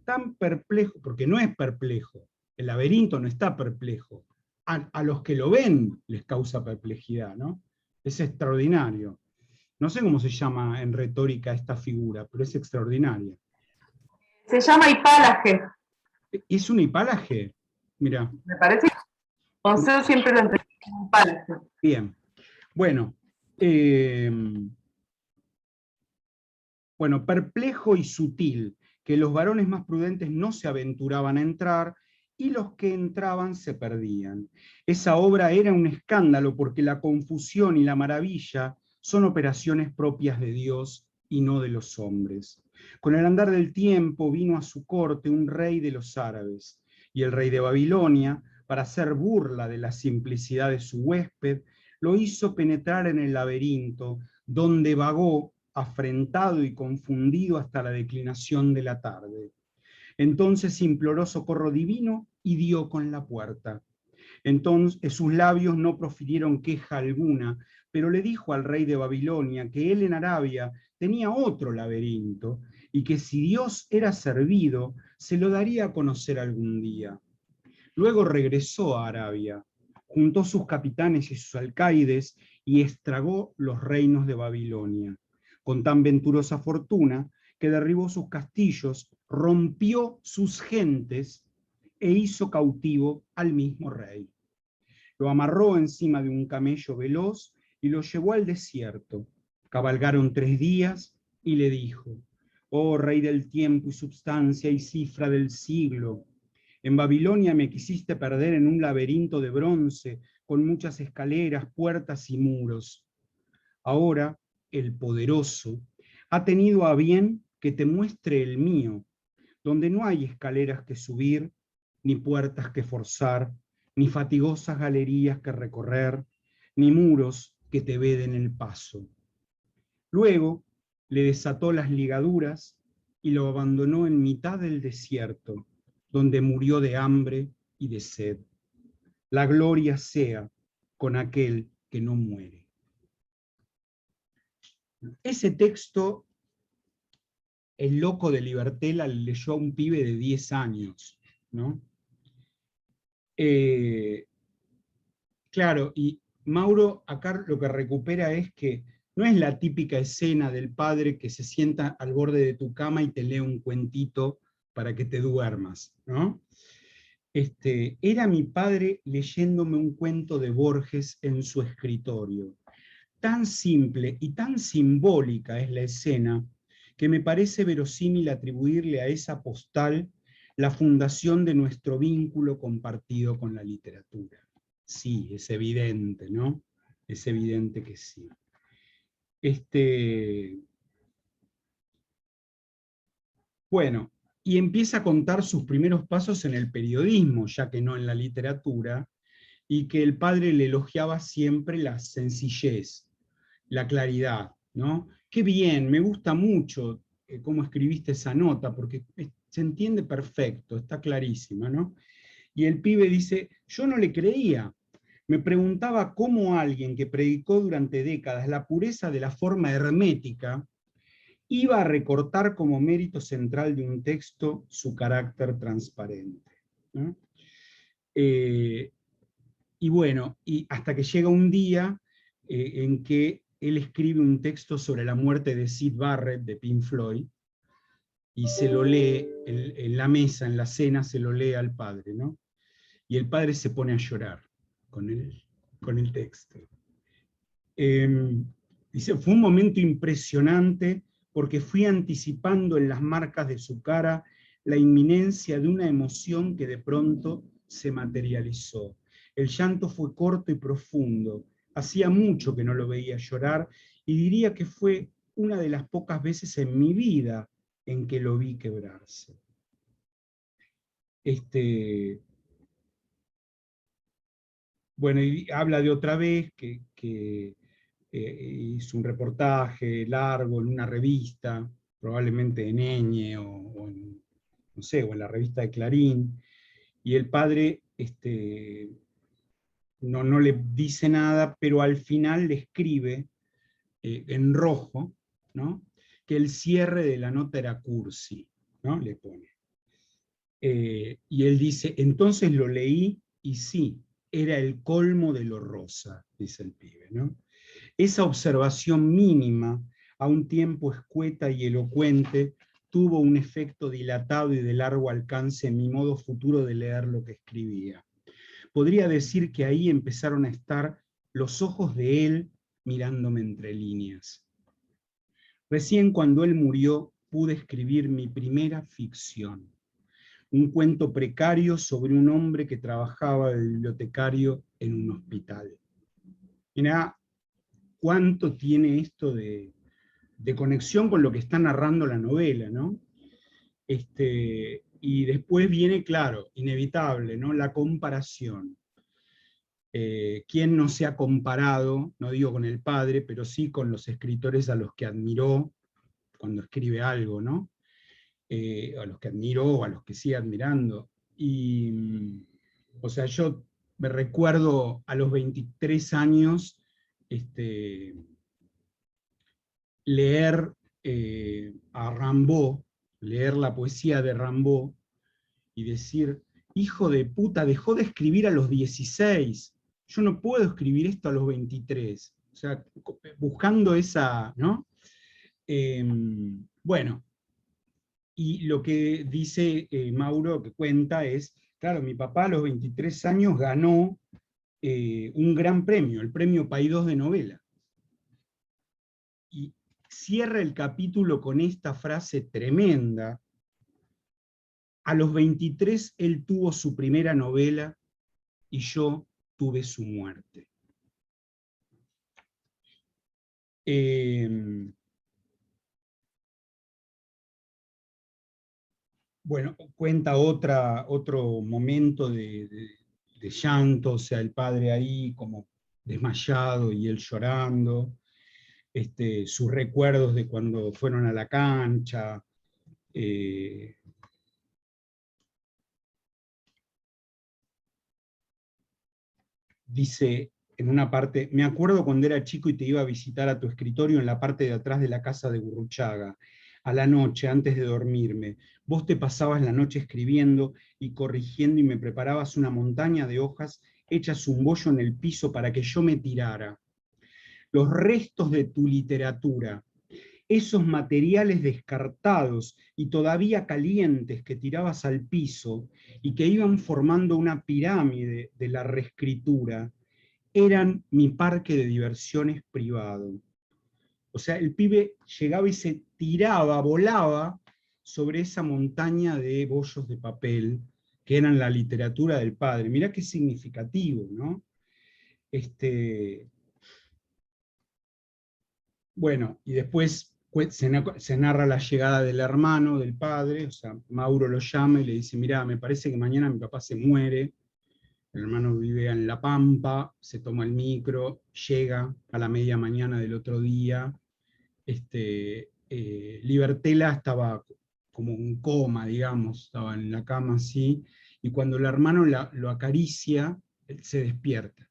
tan perplejo, porque no es perplejo, el laberinto no está perplejo, a los que lo ven les causa perplejidad, ¿no? Es extraordinario. No sé cómo se llama en retórica esta figura, pero es extraordinaria. Se llama hipálaje, ¿Es un hipalaje? Mira, me parece. Yo siempre lo entendí como hipálaje. bien. Bueno, eh, bueno, perplejo y sutil, que los varones más prudentes no se aventuraban a entrar y los que entraban se perdían. Esa obra era un escándalo porque la confusión y la maravilla son operaciones propias de Dios y no de los hombres. Con el andar del tiempo vino a su corte un rey de los árabes, y el rey de Babilonia, para hacer burla de la simplicidad de su huésped, lo hizo penetrar en el laberinto, donde vagó afrentado y confundido hasta la declinación de la tarde. Entonces imploró socorro divino y dio con la puerta. Entonces sus labios no profirieron queja alguna, pero le dijo al rey de Babilonia que él en Arabia tenía otro laberinto y que si Dios era servido, se lo daría a conocer algún día. Luego regresó a Arabia, juntó sus capitanes y sus alcaides y estragó los reinos de Babilonia, con tan venturosa fortuna que derribó sus castillos, rompió sus gentes e hizo cautivo al mismo rey. Lo amarró encima de un camello veloz y lo llevó al desierto. Cabalgaron 3 días y le dijo: oh rey del tiempo y substancia y cifra del siglo, en Babilonia me quisiste perder en un laberinto de bronce con muchas escaleras, puertas y muros. Ahora el poderoso ha tenido a bien que te muestre el mío, donde no hay escaleras que subir, ni puertas que forzar, ni fatigosas galerías que recorrer, ni muros que te veden el paso. Luego le desató las ligaduras y lo abandonó en mitad del desierto, donde murió de hambre y de sed. La gloria sea con aquel que no muere. Ese texto, el loco de Libertela le leyó a un pibe de 10 años, ¿no? Claro, y Mauro acá lo que recupera es que no es la típica escena del padre que se sienta al borde de tu cama y te lee un cuentito para que te duermas, ¿no? Era mi padre leyéndome un cuento de Borges en su escritorio. Tan simple y tan simbólica es la escena que me parece verosímil atribuirle a esa postal la fundación de nuestro vínculo compartido con la literatura. Sí, es evidente, ¿no? Es evidente que sí. Bueno, y empieza a contar sus primeros pasos en el periodismo, ya que no en la literatura, y que el padre le elogiaba siempre la sencillez, la claridad, ¿no? Qué bien, me gusta mucho cómo escribiste esa nota, porque se entiende perfecto, está clarísima, ¿no? Y el pibe dice, yo no le creía, me preguntaba cómo alguien que predicó durante décadas la pureza de la forma hermética iba a recortar como mérito central de un texto su carácter transparente, ¿no? Y bueno, y hasta que llega un día en que él escribe un texto sobre la muerte de Syd Barrett, de Pink Floyd, y se lo lee en la mesa, en la cena, se lo lee al padre, ¿no? Y el padre se pone a llorar con el texto. Dice, fue un momento impresionante porque fui anticipando en las marcas de su cara la inminencia de una emoción que de pronto se materializó. El llanto fue corto y profundo. Hacía mucho que no lo veía llorar y diría que fue una de las pocas veces en mi vida en que lo vi quebrarse. Bueno, y habla de otra vez que hizo un reportaje largo en una revista, probablemente en Eñe o en, no sé, o en la revista de Clarín, y el padre no le dice nada, pero al final le escribe en rojo, ¿no? Que el cierre de la nota era cursi, ¿no? Le pone. Y él dice, entonces lo leí y sí, era el colmo de lo rosa, dice el pibe, ¿no? Esa observación mínima, a un tiempo escueta y elocuente, tuvo un efecto dilatado y de largo alcance en mi modo futuro de leer lo que escribía. Podría decir que ahí empezaron a estar los ojos de él mirándome entre líneas. Recién cuando él murió pude escribir mi primera ficción, un cuento precario sobre un hombre que trabajaba de bibliotecario en un hospital. Mirá cuánto tiene esto de conexión con lo que está narrando la novela, ¿no? Y después viene, claro, inevitable, ¿no? La comparación. ¿Quién no se ha comparado, no digo con el padre, pero sí con los escritores a los que admiró cuando escribe algo, ¿no? A los que admiró o a los que sigue admirando. Y, o sea, yo me recuerdo a los 23 años leer a Rimbaud, leer la poesía de Rimbaud y decir, hijo de puta, dejó de escribir a los 16, yo no puedo escribir esto a los 23. O sea, buscando esa, ¿no? Bueno, y lo que dice Mauro, que cuenta, es, claro, mi papá a los 23 años ganó un gran premio, el premio Paidós de novela. Y cierra el capítulo con esta frase tremenda: a los 23 él tuvo su primera novela y yo tuve su muerte. Bueno, cuenta otro momento de llanto, o sea, el padre ahí como desmayado y él llorando, sus recuerdos de cuando fueron a la cancha, dice en una parte, me acuerdo cuando era chico y te iba a visitar a tu escritorio en la parte de atrás de la casa de Gurruchaga, a la noche, antes de dormirme. Vos te pasabas la noche escribiendo y corrigiendo y me preparabas una montaña de hojas hechas un bollo en el piso para que yo me tirara. Los restos de tu literatura, esos materiales descartados y todavía calientes que tirabas al piso y que iban formando una pirámide de la reescritura, eran mi parque de diversiones privado. O sea, el pibe llegaba y se tiraba, volaba sobre esa montaña de bollos de papel que eran la literatura del padre. Mirá qué significativo, ¿no? Bueno, y después se narra la llegada del hermano, del padre, o sea, Mauro lo llama y le dice, mirá, me parece que mañana mi papá se muere. El hermano vive en La Pampa, se toma el micro, llega a la media mañana del otro día. Libertela estaba como en coma, digamos, estaba en la cama así, y cuando el hermano lo acaricia, él se despierta,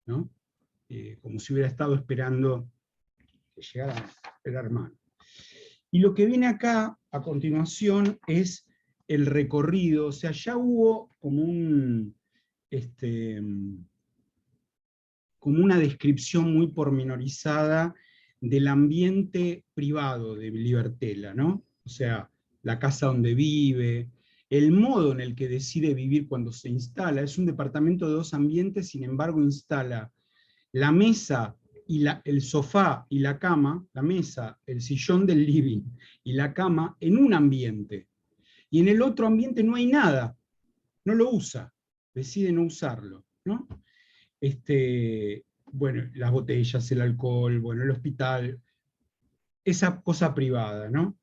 ¿no? Como si hubiera estado esperando que llegara el hermano. Y lo que viene acá, a continuación, es el recorrido, o sea, ya hubo como como una descripción muy pormenorizada del ambiente privado de Libertela, ¿no? O sea, la casa donde vive, el modo en el que decide vivir cuando se instala. Es un departamento de 2 ambientes, sin embargo instala la mesa y el sofá y la cama, la mesa, el sillón del living y la cama en un ambiente. Y en el otro ambiente no hay nada, no lo usa, decide no usarlo, ¿no? Bueno, las botellas, el alcohol, bueno, el hospital, esa cosa privada, ¿no?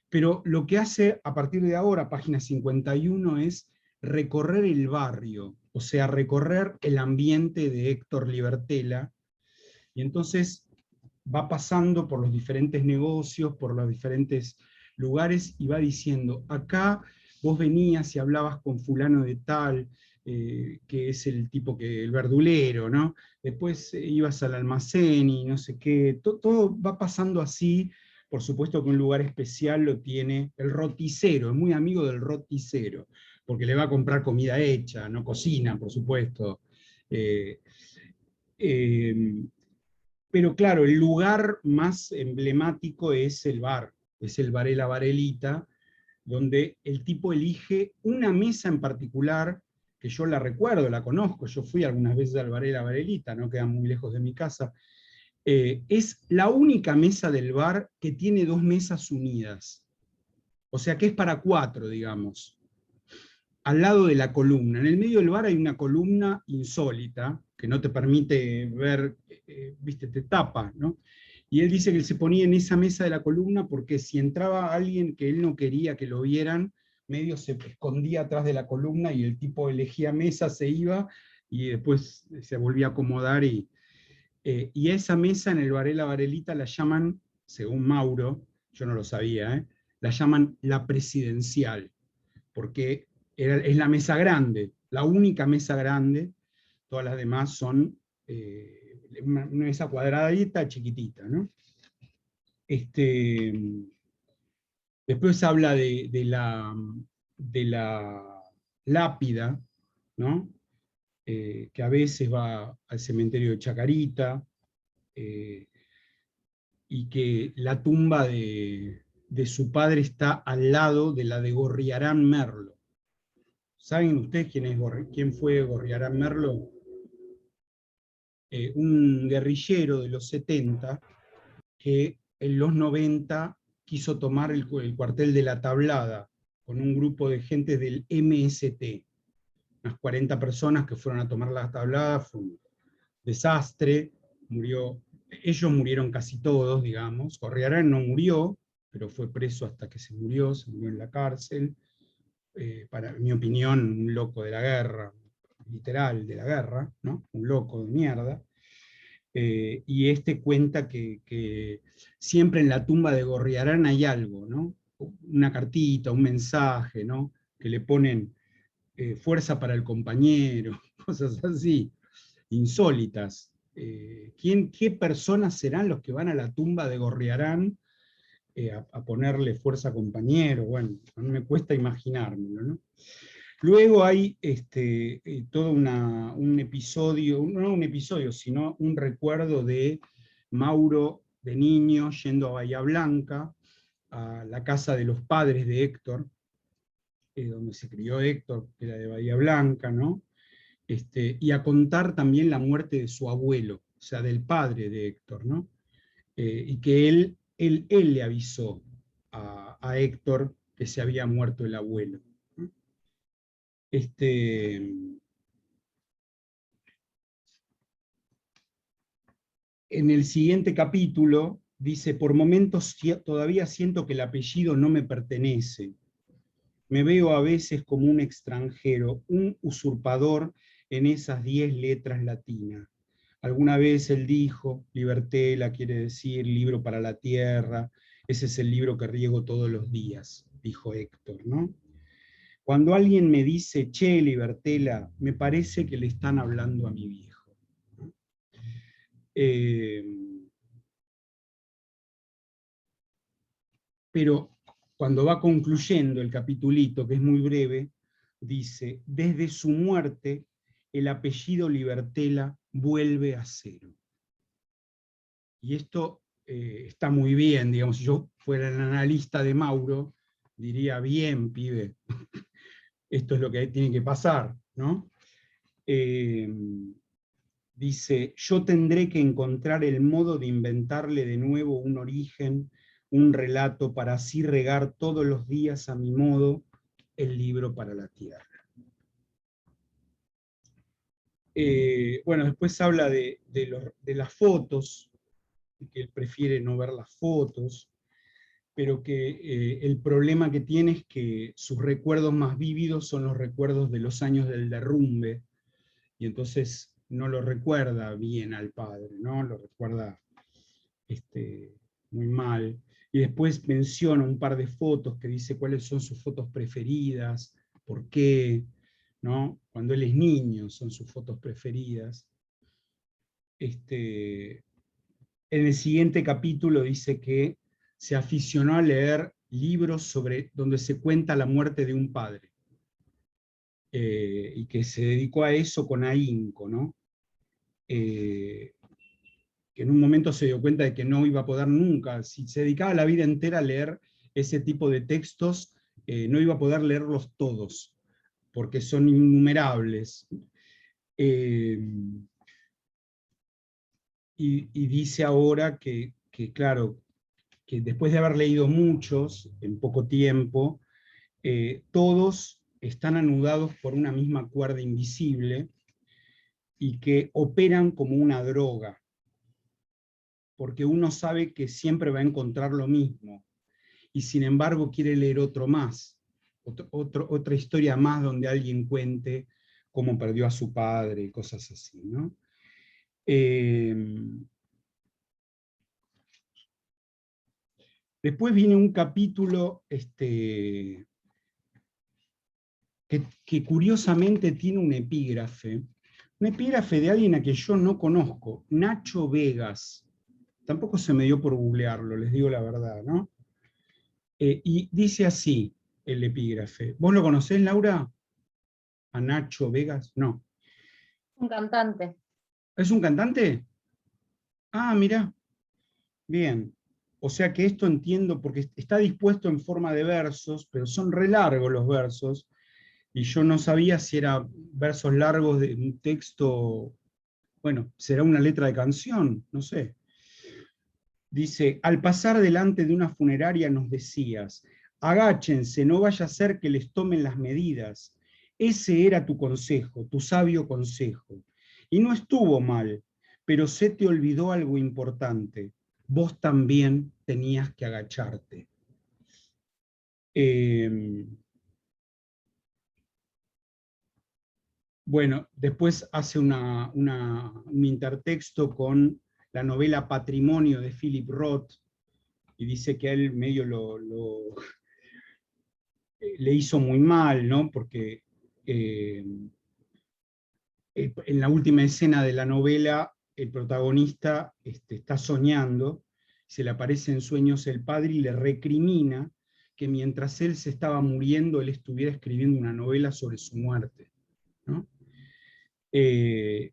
Pero lo que hace a partir de ahora, página 51, es recorrer el barrio, o sea, recorrer el ambiente de Héctor Libertela, y entonces va pasando por los diferentes negocios, por los diferentes lugares, y va diciendo, acá vos venías y hablabas con fulano de tal, que es el tipo el verdulero, ¿no? Después ibas al almacén y no sé qué, todo va pasando así. Por supuesto que un lugar especial lo tiene el roticero, es muy amigo del roticero, porque le va a comprar comida hecha, no cocina, por supuesto. Eh, eh, pero claro, el lugar más emblemático es el Varela Varelita, donde el tipo elige una mesa en particular, que yo la recuerdo, la conozco, yo fui algunas veces al Varela Varelita, no queda muy lejos de mi casa. Es la única mesa del bar que tiene 2 mesas unidas, o sea que es para 4, digamos, al lado de la columna. En el medio del bar hay una columna insólita, que no te permite ver, viste, te tapa, ¿no? Y él dice que él se ponía en esa mesa de la columna porque si entraba alguien que él no quería que lo vieran, medio se escondía atrás de la columna y el tipo elegía mesa, se iba y después se volvía a acomodar. Y a esa mesa en el Varela Varelita la llaman, según Mauro, yo no lo sabía, la llaman la presidencial, porque es la mesa grande, la única mesa grande, todas las demás son una mesa cuadradita, chiquitita, ¿no? Después habla de la lápida, ¿no? Que a veces va al cementerio de Chacarita, y que la tumba de su padre está al lado de la de Gorriarán Merlo. ¿Saben ustedes quién fue Gorriarán Merlo? Un guerrillero de los 70 que en los 90 quiso tomar el cuartel de La Tablada con un grupo de gente del MST. Unas 40 personas que fueron a tomar La Tablada, fue un desastre, ellos murieron casi todos, digamos. Gorriarán no murió, pero fue preso hasta que se murió en la cárcel. Para mi opinión, un loco de la guerra, literal de la guerra, ¿no? Un loco de mierda. Y cuenta que siempre en la tumba de Gorriarán hay algo, ¿no? Una cartita, un mensaje, ¿no? Que le ponen fuerza para el compañero, cosas así, insólitas. ¿Qué personas serán los que van a la tumba de Gorriarán a ponerle fuerza compañero? Bueno, a mí me cuesta imaginármelo, ¿no? Luego hay todo un episodio, no un episodio, sino un recuerdo de Mauro de niño yendo a Bahía Blanca, a la casa de los padres de Héctor, donde se crió Héctor, que era de Bahía Blanca, ¿no? Y a contar también la muerte de su abuelo, o sea, del padre de Héctor, ¿no? Y que él le avisó a Héctor que se había muerto el abuelo, ¿no? En el siguiente capítulo dice: por momentos todavía siento que el apellido no me pertenece. Me veo a veces como un extranjero, un usurpador en esas 10 letras latinas. Alguna vez él dijo: Libertela quiere decir libro para la tierra, ese es el libro que riego todos los días, dijo Héctor, ¿no? Cuando alguien me dice, che, Libertela, me parece que le están hablando a mi viejo. Pero cuando va concluyendo el capitulito, que es muy breve, dice: desde su muerte, el apellido Libertela vuelve a cero. Y esto está muy bien, digamos, si yo fuera el analista de Mauro, diría: bien, pibe, esto es lo que tiene que pasar, ¿no? Dice: yo tendré que encontrar el modo de inventarle de nuevo un origen, un relato, para así regar todos los días a mi modo el libro para la tierra. Bueno, después habla de las fotos, que él prefiere no ver las fotos, pero que el problema que tiene es que sus recuerdos más vívidos son los recuerdos de los años del derrumbe, y entonces no lo recuerda bien al padre, ¿no? Lo recuerda muy mal. Y después menciona un par de fotos que dice cuáles son sus fotos preferidas, por qué, ¿no? Cuando él es niño son sus fotos preferidas. En el siguiente capítulo dice que se aficionó a leer libros donde se cuenta la muerte de un padre, y que se dedicó a eso con ahínco, ¿no? Que en un momento se dio cuenta de que no iba a poder nunca, si se dedicaba la vida entera a leer ese tipo de textos, no iba a poder leerlos todos, porque son innumerables. Y dice ahora que, claro, que después de haber leído muchos en poco tiempo, todos están anudados por una misma cuerda invisible y que operan como una droga, porque uno sabe que siempre va a encontrar lo mismo, y sin embargo quiere leer otro más, otra historia más donde alguien cuente cómo perdió a su padre, cosas así, ¿no? Después viene un capítulo que curiosamente tiene un epígrafe de alguien a que yo no conozco, Nacho Vegas. Tampoco se me dio por googlearlo, les digo la verdad, ¿no? Y dice así el epígrafe. ¿Vos lo conocés, Laura? ¿A Nacho Vegas? No. Un cantante. ¿Es un cantante? Ah, mirá. Bien. O sea que esto entiendo, porque está dispuesto en forma de versos, pero son re largos los versos, y yo no sabía si eran versos largos de un texto, bueno, será una letra de canción, no sé. Dice: al pasar delante de una funeraria nos decías, agáchense, no vaya a ser que les tomen las medidas. Ese era tu consejo, tu sabio consejo. Y no estuvo mal, pero se te olvidó algo importante. Vos también tenías que agacharte. Bueno, después hace un intertexto con la novela Patrimonio de Philip Roth, y dice que a él medio le hizo muy mal, ¿no? Porque en la última escena de la novela, el protagonista está soñando, se le aparece en sueños el padre y le recrimina que mientras él se estaba muriendo, él estuviera escribiendo una novela sobre su muerte, ¿no?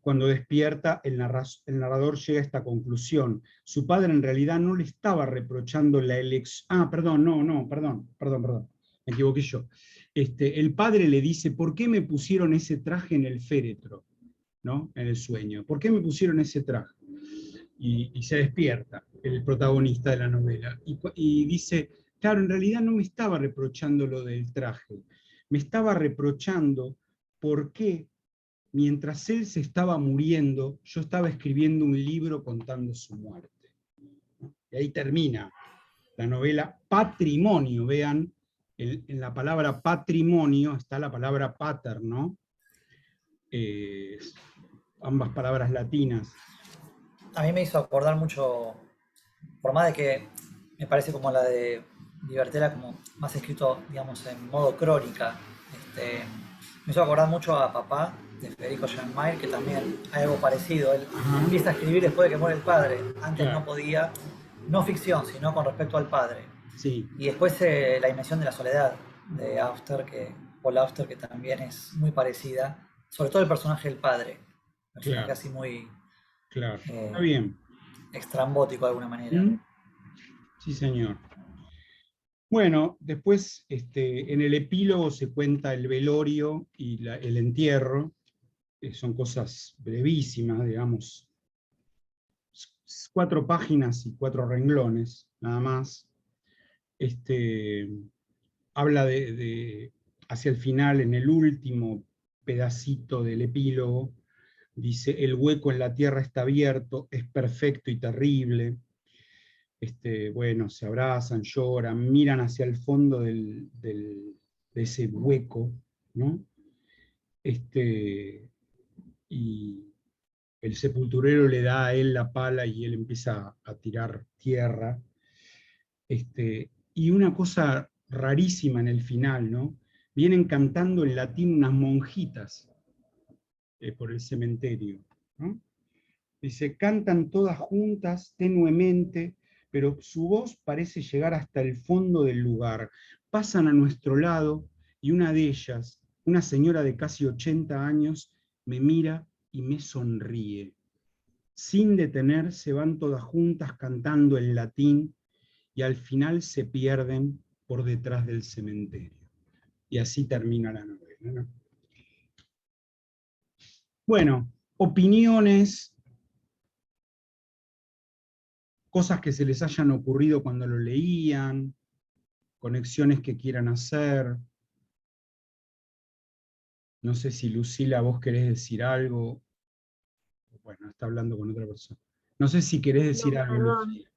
Cuando despierta, el narrador llega a esta conclusión. Su padre en realidad no le estaba reprochando la elección. Ah, perdón, perdón, me equivoqué yo. El padre le dice, ¿por qué me pusieron ese traje en el féretro? ¿No? En el sueño. ¿Por qué me pusieron ese traje? Y se despierta el protagonista de la novela. Y dice, claro, en realidad no me estaba reprochando lo del traje. Me estaba reprochando por qué mientras él se estaba muriendo, yo estaba escribiendo un libro contando su muerte. Y ahí termina la novela Patrimonio. Vean, en la palabra patrimonio está la palabra pater, ¿no? Ambas palabras latinas. A mí me hizo acordar mucho, por más de que me parece como la de Libertela, como más escrito, digamos, en modo crónica. Me hizo acordar mucho a Papá, de Federico Schleiermacher, que también hay algo parecido. Él empieza a escribir después de que muere el padre. Antes no podía, no ficción, sino con respecto al padre. Sí. Y después La dimensión de la soledad, de Paul Auster, que también es muy parecida. Sobre todo el personaje del padre. Un personaje así muy... Claro, está bien. Extrambótico de alguna manera. Sí, señor. Bueno, después en el epílogo se cuenta el velorio y el entierro, son cosas brevísimas, digamos, 4 páginas y 4 renglones, nada más. Habla hacia el final, en el último pedacito del epílogo, dice, el hueco en la tierra está abierto, es perfecto y terrible. Bueno, se abrazan, lloran, miran hacia el fondo de ese hueco, ¿no? Y el sepulturero le da a él la pala y él empieza a tirar tierra. Y una cosa rarísima en el final, ¿no? Vienen cantando en latín unas monjitas por el cementerio, ¿no? Dice, cantan todas juntas, tenuemente, pero su voz parece llegar hasta el fondo del lugar. Pasan a nuestro lado y una de ellas, una señora de casi 80 años, me mira y me sonríe. Sin detenerse van todas juntas cantando en latín y al final se pierden por detrás del cementerio. Y así termina la novela, ¿no? Bueno, opiniones, cosas que se les hayan ocurrido cuando lo leían, conexiones que quieran hacer. No sé si Lucila, vos querés decir algo. Bueno, está hablando con otra persona. No sé si querés decir algo, Perdón. Lucila.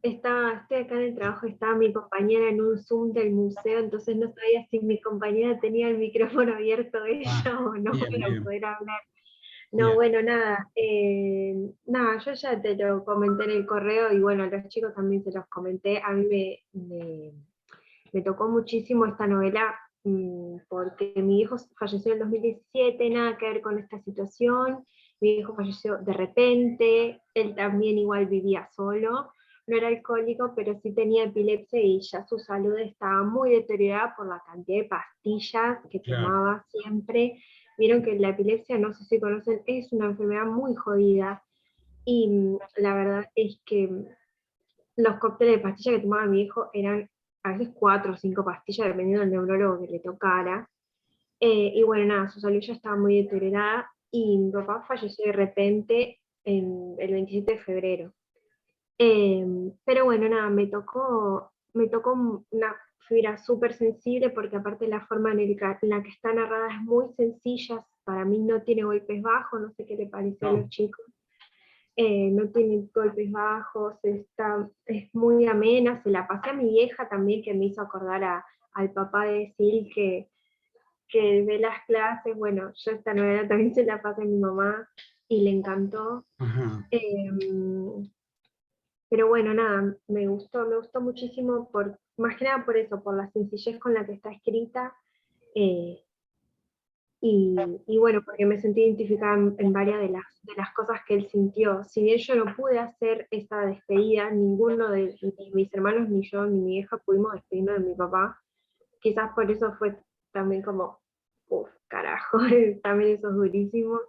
Estoy acá en el trabajo, estaba mi compañera en un Zoom del museo, entonces no sabía si mi compañera tenía el micrófono abierto ella o no bien, para bien. poder hablar. No, Bien. bueno, nada, yo ya te lo comenté en el correo y bueno, a los chicos también se los comenté. A mí me tocó muchísimo esta novela porque mi hijo falleció en el 2017, nada que ver con esta situación. Mi hijo falleció de repente, él también igual vivía solo, no era alcohólico, pero sí tenía epilepsia y ya su salud estaba muy deteriorada por la cantidad de pastillas que tomaba siempre. Vieron que la epilepsia, no sé si conocen, es una enfermedad muy jodida y la verdad es que los cócteles de pastillas que tomaba mi hijo eran a veces 4 o 5 pastillas, dependiendo del neurólogo que le tocara. Y bueno, nada, su salud ya estaba muy deteriorada y mi papá falleció de repente el 27 de febrero. Pero bueno, nada, me tocó una fibra súper sensible porque aparte la forma en la que está narrada es muy sencilla, para mí no tiene golpes bajos, no sé qué le pareció a los chicos. No tiene golpes bajos, es muy amena, se la pasé a mi vieja también, que me hizo acordar al papá de Sil que ve las clases. Bueno, yo esta novela también se la pasé a mi mamá y le encantó. Pero bueno, nada, me gustó muchísimo, más que nada por eso, por la sencillez con la que está escrita. Y bueno, porque me sentí identificada en varias de las cosas que él sintió. Si bien yo no pude hacer esa despedida, ninguno de ni mis hermanos, ni yo, ni mi vieja pudimos despedirnos de mi papá. Quizás por eso fue también como, uff, carajo, también eso es durísimo.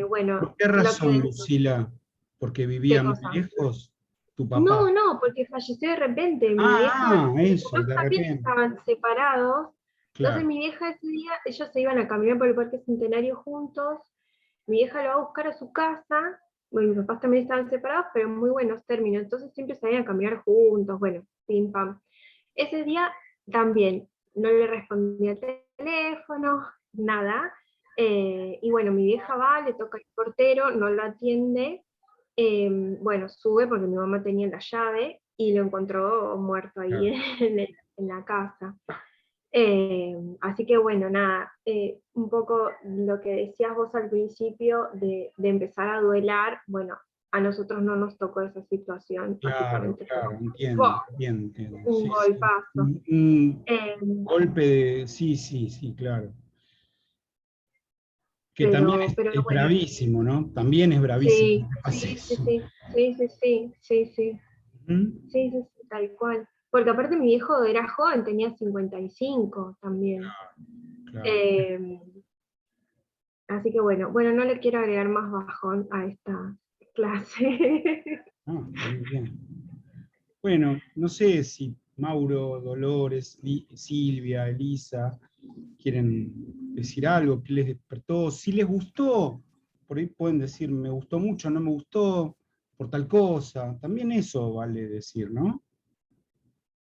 Bueno, ¿Por qué lo razón, que... Lucila? ¿Porque ¿Qué vivía muy cosa? lejos tu papá? No, no, porque falleció de repente. Mis Eso, papás de también repente. estaban separados. Entonces Claro, mi vieja ese día, ellos se iban a caminar por el Parque Centenario juntos. Mi vieja lo va a buscar a su casa. Bueno, mis papás también estaban separados, pero en muy buenos términos. Entonces siempre salían a caminar juntos, bueno, pim pam. Ese día también no le respondía el teléfono, nada. Y bueno, mi vieja va, le toca el portero, no lo atiende. Bueno, sube porque mi mamá tenía la llave y lo encontró muerto ahí claro. en la casa. Así que bueno, nada, un poco lo que decías vos al principio de empezar a duelar, bueno, a nosotros no nos tocó esa situación, Claro, básicamente fue claro, ¡buah! entiendo, entiendo, entiendo. Un Sí, sí. golpazo. Un Eh, golpe de... Sí, sí, sí, claro. Que también pero es bueno, bravísimo, ¿no? También es bravísimo sí, que pase sí, sí, eso. sí, sí, sí, sí, sí, sí, Ujú. sí, sí, sí, tal cual. Porque aparte mi viejo era joven, tenía 55 también. Claro. Eh, Así que bueno, no le quiero agregar más bajón a esta clase. Ah, está muy bien. Bueno, no sé si Mauro, Dolores, Silvia, Elisa quieren decir algo, qué les despertó, si les gustó, por ahí pueden decir, me gustó mucho, no me gustó, por tal cosa, también eso vale decir, ¿no?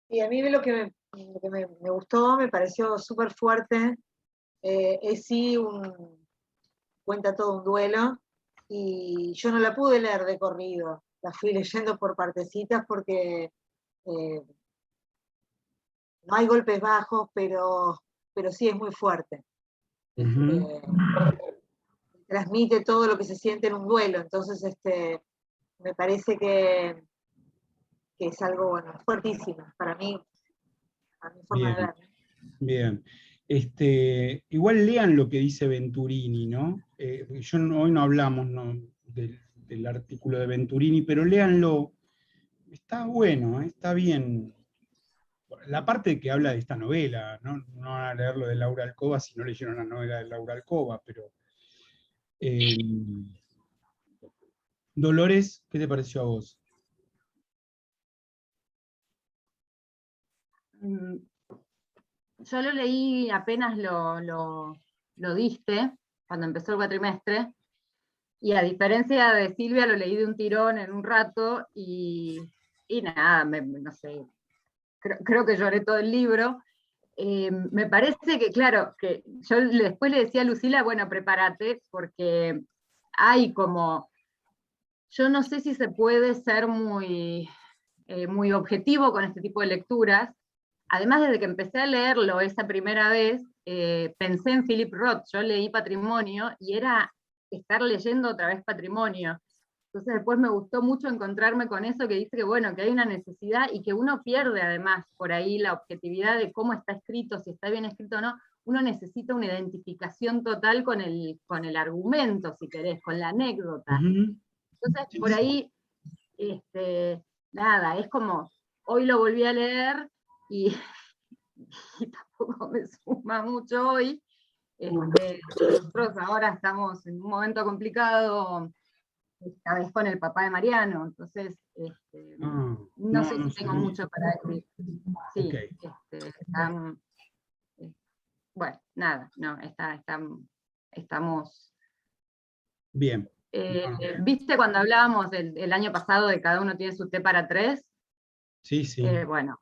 Y a mí me gustó, me pareció súper fuerte. Es sí cuenta todo un duelo, y yo no la pude leer de corrido, la fui leyendo por partecitas porque eh, no hay golpes bajos, pero sí es muy fuerte. Ujú. Transmite todo lo que se siente en un duelo, entonces me parece que es algo bueno, fuertísimo para mí, a mi forma de Bien, ver. bien. Igual lean lo que dice Venturini, ¿no? Hoy no hablamos, ¿no?, del artículo de Venturini, pero léanlo. Está bueno, está bien. La parte que habla de esta novela, no van a leer lo de Laura Alcoba si no leyeron la novela de Laura Alcoba, pero eh, Dolores, ¿qué te pareció a vos? Mm, Yo lo leí apenas lo diste, cuando empezó el cuatrimestre, y a diferencia de Silvia lo leí de un tirón en un rato, y nada, no sé, creo que lloré todo el libro. Me parece que, claro, que yo después le decía a Lucila, bueno, prepárate, porque hay como, yo no sé si se puede ser muy objetivo con este tipo de lecturas. Además, desde que empecé a leerlo esa primera vez, pensé en Philip Roth. Yo leí Patrimonio y era estar leyendo otra vez Patrimonio. Entonces después me gustó mucho encontrarme con eso que dice que, bueno, que hay una necesidad y que uno pierde además por ahí la objetividad de cómo está escrito, si está bien escrito o no. Uno necesita una identificación total con el argumento, si querés, con la anécdota. Ujú. Entonces, Sí, por sí. ahí, nada, es como, hoy lo volví a leer y, y tampoco me suma mucho hoy. Nosotros ahora estamos en un momento complicado, esta vez con el papá de Mariano, entonces Ah, no no, sé no si tengo sabía. mucho para decir. Ok, Sí, bueno, nada, no, estamos. bien. Bueno, ¿Viste cuando hablábamos el año pasado de cada uno tiene su té para tres? sí, sí, Bueno,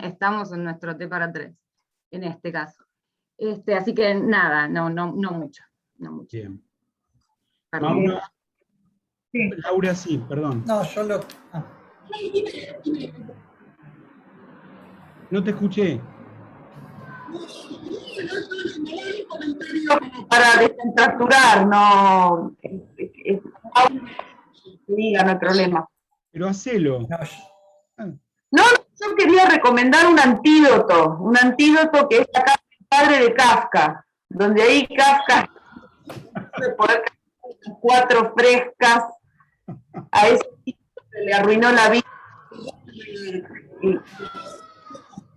estamos en nuestro té para tres, en este caso. Así que nada, no mucho, no mucho. bien. Perdón. Mauro, Laura, sí, perdón. No, yo lo... ah. No te escuché. Para descontracturar, no. Diga, no hay problema. Pero hacelo. No, Ah, No, yo quería recomendar un antídoto que es la carta del padre de Kafka, donde ahí Kafka puede poder cuatro frescas, a ese tipo se le arruinó la vida. Y,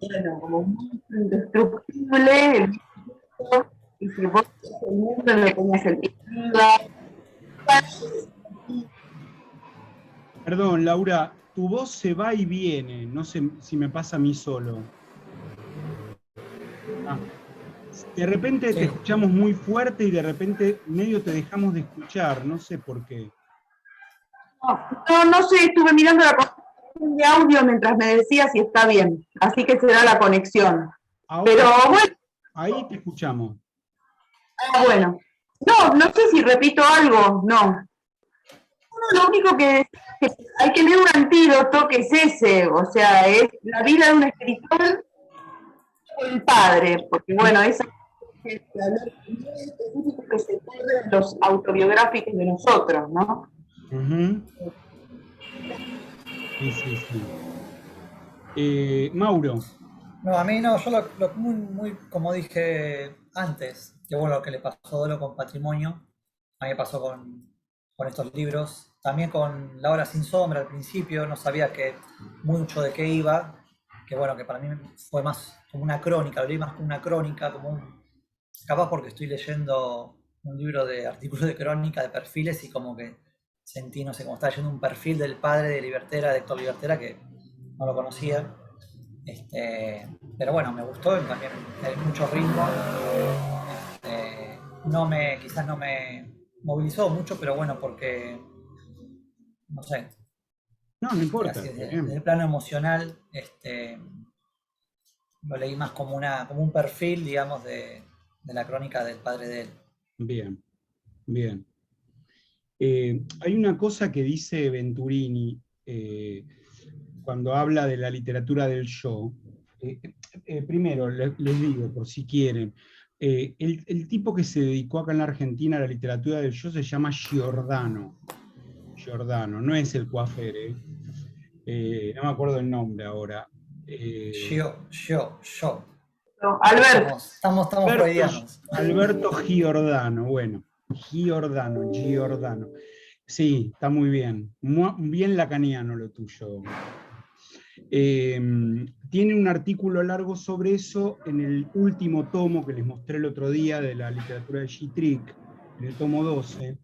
bueno, como un monstruo indestructible, y si vos el mundo lo tenías el Perdón, Laura, tu voz se va y viene, no sé si me pasa a mí solo. Ah, de repente Sí. te escuchamos muy fuerte y de repente medio te dejamos de escuchar, no sé por qué. No sé, estuve mirando la conexión de audio mientras me decía si está bien, así que será la conexión. Ahora, Pero bueno, ahí te escuchamos. bueno. No sé si repito algo, no. Lo único que hay que leer un antídoto que es ese, o sea, es la vida de un escritor o el padre, porque bueno, esa es la ley específica que se corre en los autobiográficos de nosotros, ¿no? Uh-huh. Sí. Mauro. No, a mí no, yo muy, como dije antes, que bueno, lo que le pasó a Dolo con Patrimonio, a mí me pasó con estos libros, también con La Hora Sin Sombra al principio, no sabía mucho de qué iba, que bueno, que para mí fue más como una crónica, lo leí más como una crónica, capaz porque estoy leyendo un libro de artículos de crónica, de perfiles, y como que sentí, no sé, como estaba leyendo un perfil del padre de Libertera, de Héctor Libertera, que no lo conocía. Pero bueno, me gustó, también hay mucho ritmo. Quizás no me movilizó mucho, pero bueno, porque, no sé, No importa. así desde el plano emocional, lo leí más como un perfil, digamos, de la crónica del padre de él. Bien. Hay una cosa que dice Venturini cuando habla de la literatura del yo. Primero, les digo, por si quieren, el tipo que se dedicó acá en la Argentina a la literatura del yo se llama Giordano. Giordano, no es el Coafere. No me acuerdo el nombre ahora. Yo. No, Alberto. Estamos freudianos. Alberto Giordano, bueno, Giordano. Sí, está muy bien. Bien lacaniano lo tuyo. Tiene un artículo largo sobre eso en el último tomo que les mostré el otro día de la literatura de Gittrick, en el tomo 12.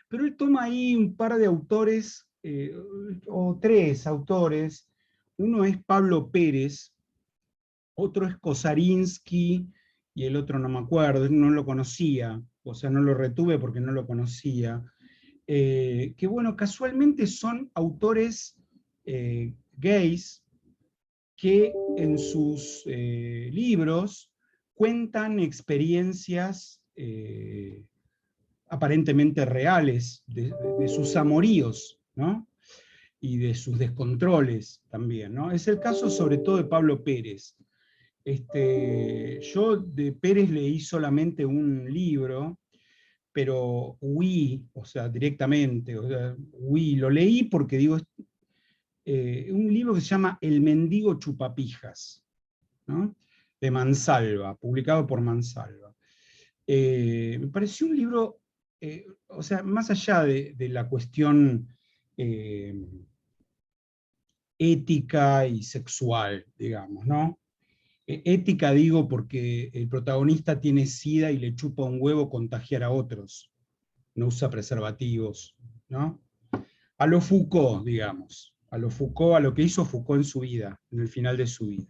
Pero él toma ahí un par de autores, o tres autores. Uno es Pablo Pérez, otro es Kosarinsky, y el otro no me acuerdo, no lo conocía, o sea, no lo retuve porque no lo conocía. Que bueno, casualmente son autores gays que en sus libros cuentan experiencias aparentemente reales de sus amoríos, ¿no? Y de sus descontroles también, ¿no? Es el caso sobre todo de Pablo Pérez. Yo de Pérez leí solamente un libro, pero huí, o sea, directamente, huí, lo leí porque digo, un libro que se llama El mendigo chupapijas, ¿no? De Mansalva, publicado por Mansalva. Me pareció un libro, o sea, más allá de la cuestión ética y sexual, digamos, ¿no? Ética digo porque el protagonista tiene SIDA y le chupa un huevo contagiar a otros, no usa preservativos, ¿no? A lo Foucault, digamos, a lo Foucault, a lo que hizo Foucault en su vida, en el final de su vida.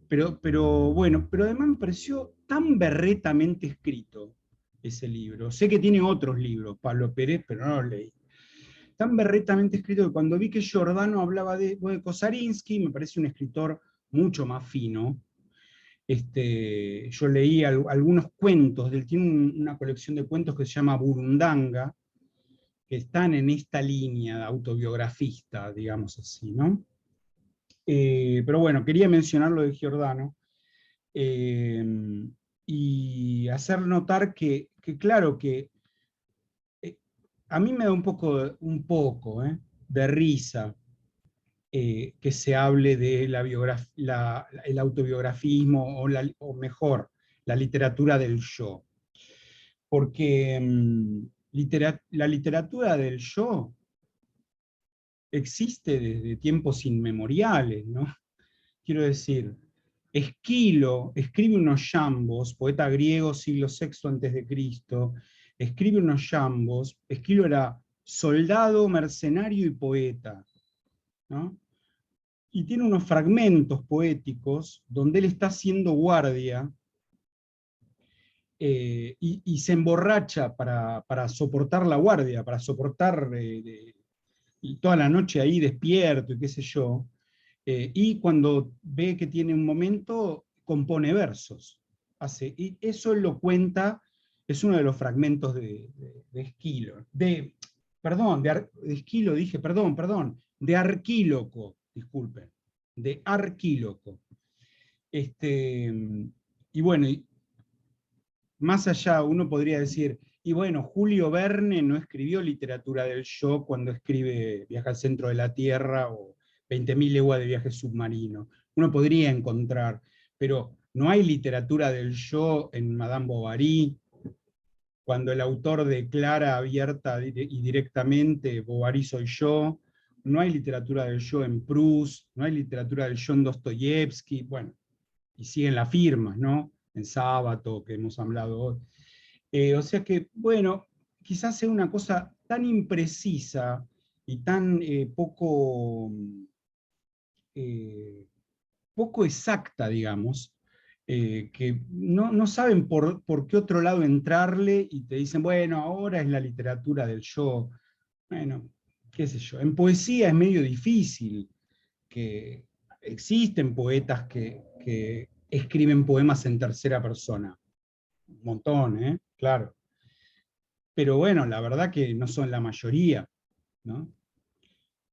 Pero bueno, pero además me pareció tan berretamente escrito ese libro. Sé que tiene otros libros, Pablo Pérez, pero no los leí. Tan berretamente escrito que cuando vi que Giordano hablaba de Kosarinsky, me parece un escritor mucho más fino. Yo leí algunos cuentos, él tiene una colección de cuentos que se llama Burundanga, que están en esta línea de autobiografista, digamos así, ¿no? Pero bueno, quería mencionar lo de Giordano y hacer notar que claro, que a mí me da un poco de risa que se hable de el autobiografismo, o mejor, la literatura del yo. Porque la literatura del yo existe desde tiempos inmemoriales, ¿no? Quiero decir, Esquilo escribe unos yambos, poeta griego siglo VI a.C., escribe unos yambos. Esquilo era soldado, mercenario y poeta, ¿no? Y tiene unos fragmentos poéticos donde él está haciendo guardia y se emborracha para soportar la guardia, para soportar y toda la noche ahí despierto y qué sé yo. Y cuando ve que tiene un momento, compone versos. Y eso él lo cuenta, es uno de los fragmentos de Esquilo. Perdón, de Esquilo dije, perdón, de Arquíloco, disculpen, de Arquíloco. Y bueno, más allá uno podría decir, y bueno, Julio Verne no escribió literatura del yo cuando escribe Viaje al centro de la Tierra o 20.000 leguas de viaje submarino. Uno podría encontrar, pero no hay literatura del yo en Madame Bovary, cuando el autor declara abierta y directamente, Bovary soy yo. No hay literatura del yo en Proust, no hay literatura del yo en Dostoyevsky, bueno, y siguen las firmas, ¿no? En Sábato, que hemos hablado hoy. O sea que, bueno, quizás sea una cosa tan imprecisa y tan poco exacta, digamos, que no saben por qué otro lado entrarle y te dicen, bueno, ahora es la literatura del yo. Bueno, qué sé yo. En poesía es medio difícil, que existen poetas que escriben poemas en tercera persona. Un montón, ¿eh? Claro. Pero bueno, la verdad que no son la mayoría, ¿no?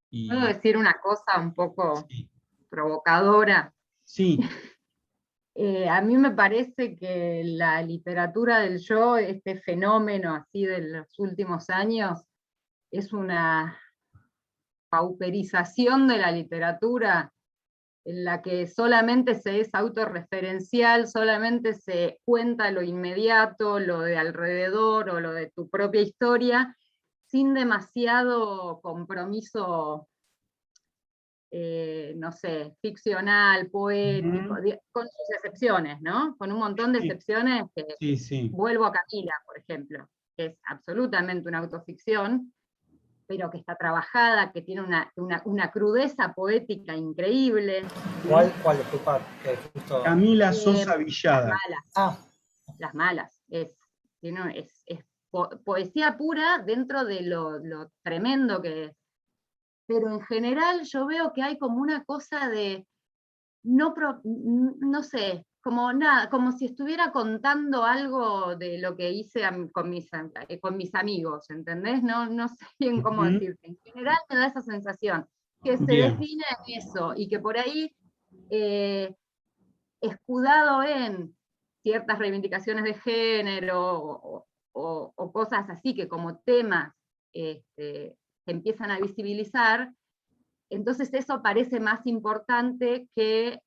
¿Puedo Y decir una cosa un poco sí, provocadora? sí, A mí me parece que la literatura del yo, este fenómeno así de los últimos años, es una pauperización de la literatura en la que solamente se es autorreferencial, solamente se cuenta lo inmediato, lo de alrededor o lo de tu propia historia, sin demasiado compromiso, no sé, ficcional, poético, con sus excepciones, ¿no? Con un montón de sí, excepciones que sí, sí. vuelvo a Camila, por ejemplo, que es absolutamente una autoficción, pero que está trabajada, que tiene una crudeza poética increíble. ¿Cuál, disculpa? Que justo... Camila Las Sosa Villada. malas, Ah, las malas. Es poesía pura dentro de lo tremendo que es. Pero en general yo veo que hay como una cosa de, no sé, como nada, como si estuviera contando algo de lo que hice con mis amigos, ¿entendés? No sé bien cómo Ujú. decirte. En general me da esa sensación, que se Bien, define en eso, y que por ahí, escudado en ciertas reivindicaciones de género o cosas así que como temas se empiezan a visibilizar, entonces eso parece más importante que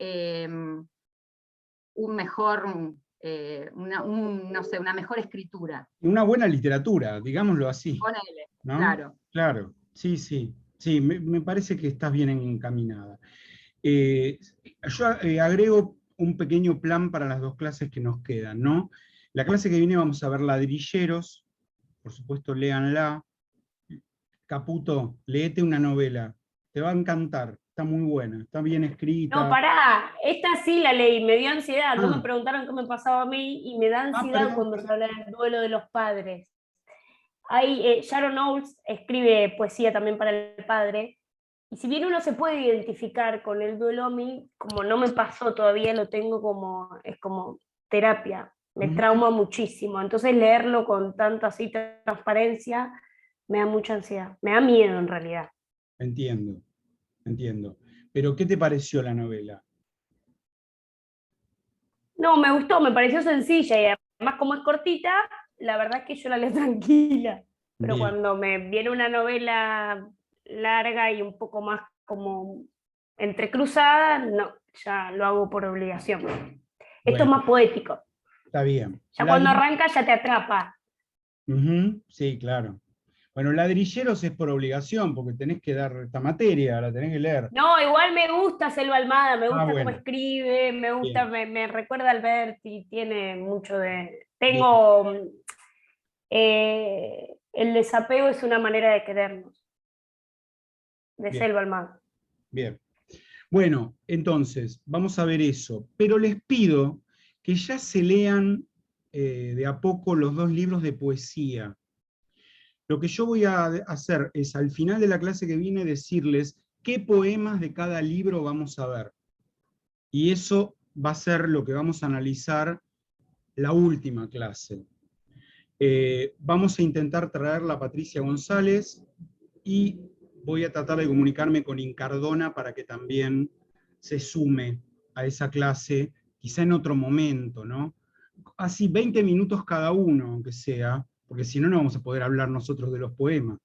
un mejor, no sé, una mejor escritura. una buena literatura, digámoslo así, Ponele, ¿no? claro. Claro, sí, sí, sí, me parece que estás bien encaminada. Yo agrego un pequeño plan para las dos clases que nos quedan, ¿no? La clase que viene vamos a ver Ladrilleros, por supuesto, léanla. Caputo, léete una novela, te va a encantar, está muy buena, está bien No, escrita. pará, esta sí la leí, me dio ansiedad, no me Ah, preguntaron qué me pasaba a mí y me da ansiedad perdón, cuando se perdón. habla del duelo de los padres. Hay, Sharon Olds escribe poesía también para el padre, y si bien uno se puede identificar con el duelo, a mí, como no me pasó todavía, lo tengo como, es como terapia, me Ujú. trauma muchísimo, entonces leerlo con tanta así transparencia me da mucha ansiedad, me da miedo en realidad. Entiendo, entiendo. Pero, ¿qué te pareció la novela? No, me gustó, me pareció sencilla y además como es cortita, la verdad es que yo la leo tranquila. Pero Bien, cuando me viene una novela larga y un poco más como entrecruzada, no, ya lo hago por obligación. Esto es bueno, más poético. está bien. Ya cuando arranca ya te atrapa. Ujú, sí, claro. Bueno, Ladrilleros es por obligación, porque tenés que dar esta materia, la tenés que leer. No, igual me gusta Selva Almada, me Ah, gusta cómo bueno, escribe, me gusta, bien, me recuerda a Alberti, tiene mucho de... bien, Tengo el desapego es una manera de querernos. De Bien. Selva Almagro. Bien. Bueno, entonces, vamos a ver eso. Pero les pido que ya se lean de a poco los 2 libros de poesía. Lo que yo voy a hacer es, al final de la clase que viene, decirles qué poemas de cada libro vamos a ver. Y eso va a ser lo que vamos a analizar la última clase. Vamos a intentar traerla a Patricia González y voy a tratar de comunicarme con Incardona para que también se sume a esa clase, quizá en otro momento, ¿no? Así 20 minutos cada uno, aunque sea, porque si no, no vamos a poder hablar nosotros de los poemas.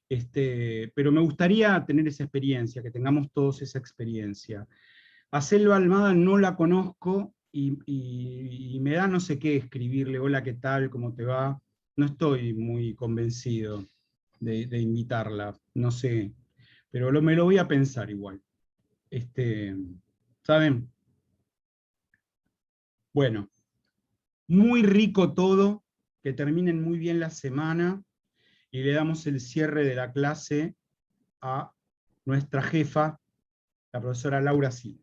Pero me gustaría tener esa experiencia, que tengamos todos esa experiencia. A Selva Almada no la conozco y me da no sé qué escribirle, hola, ¿qué tal? ¿Cómo te va? No estoy muy convencido de invitarla, no sé, pero me lo voy a pensar igual. ¿Saben? Bueno, muy rico todo, que terminen muy bien la semana y le damos el cierre de la clase a nuestra jefa, la profesora Laura Silva.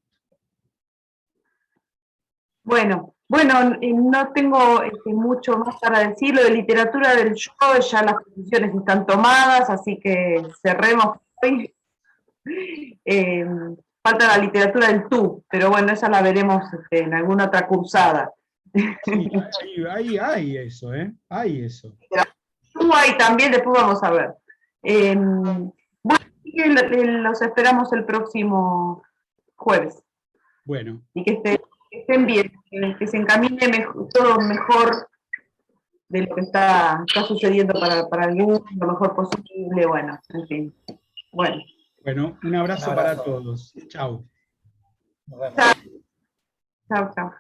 Bueno, no tengo mucho más para decir. Lo de literatura del yo, ya las posiciones están tomadas, así que cerremos hoy. Falta la literatura del tú, pero bueno, esa la veremos en alguna otra cursada. Sí, hay eso, ¿eh? Hay eso. Tú ahí también, después vamos a ver. Bueno, los esperamos el próximo jueves. Bueno. Y que estén bien, que se encamine todo mejor de lo que está sucediendo para algunos, lo mejor posible, bueno, en fin. Bueno, un abrazo para todos. Chau. Nos vemos. Chao, chao.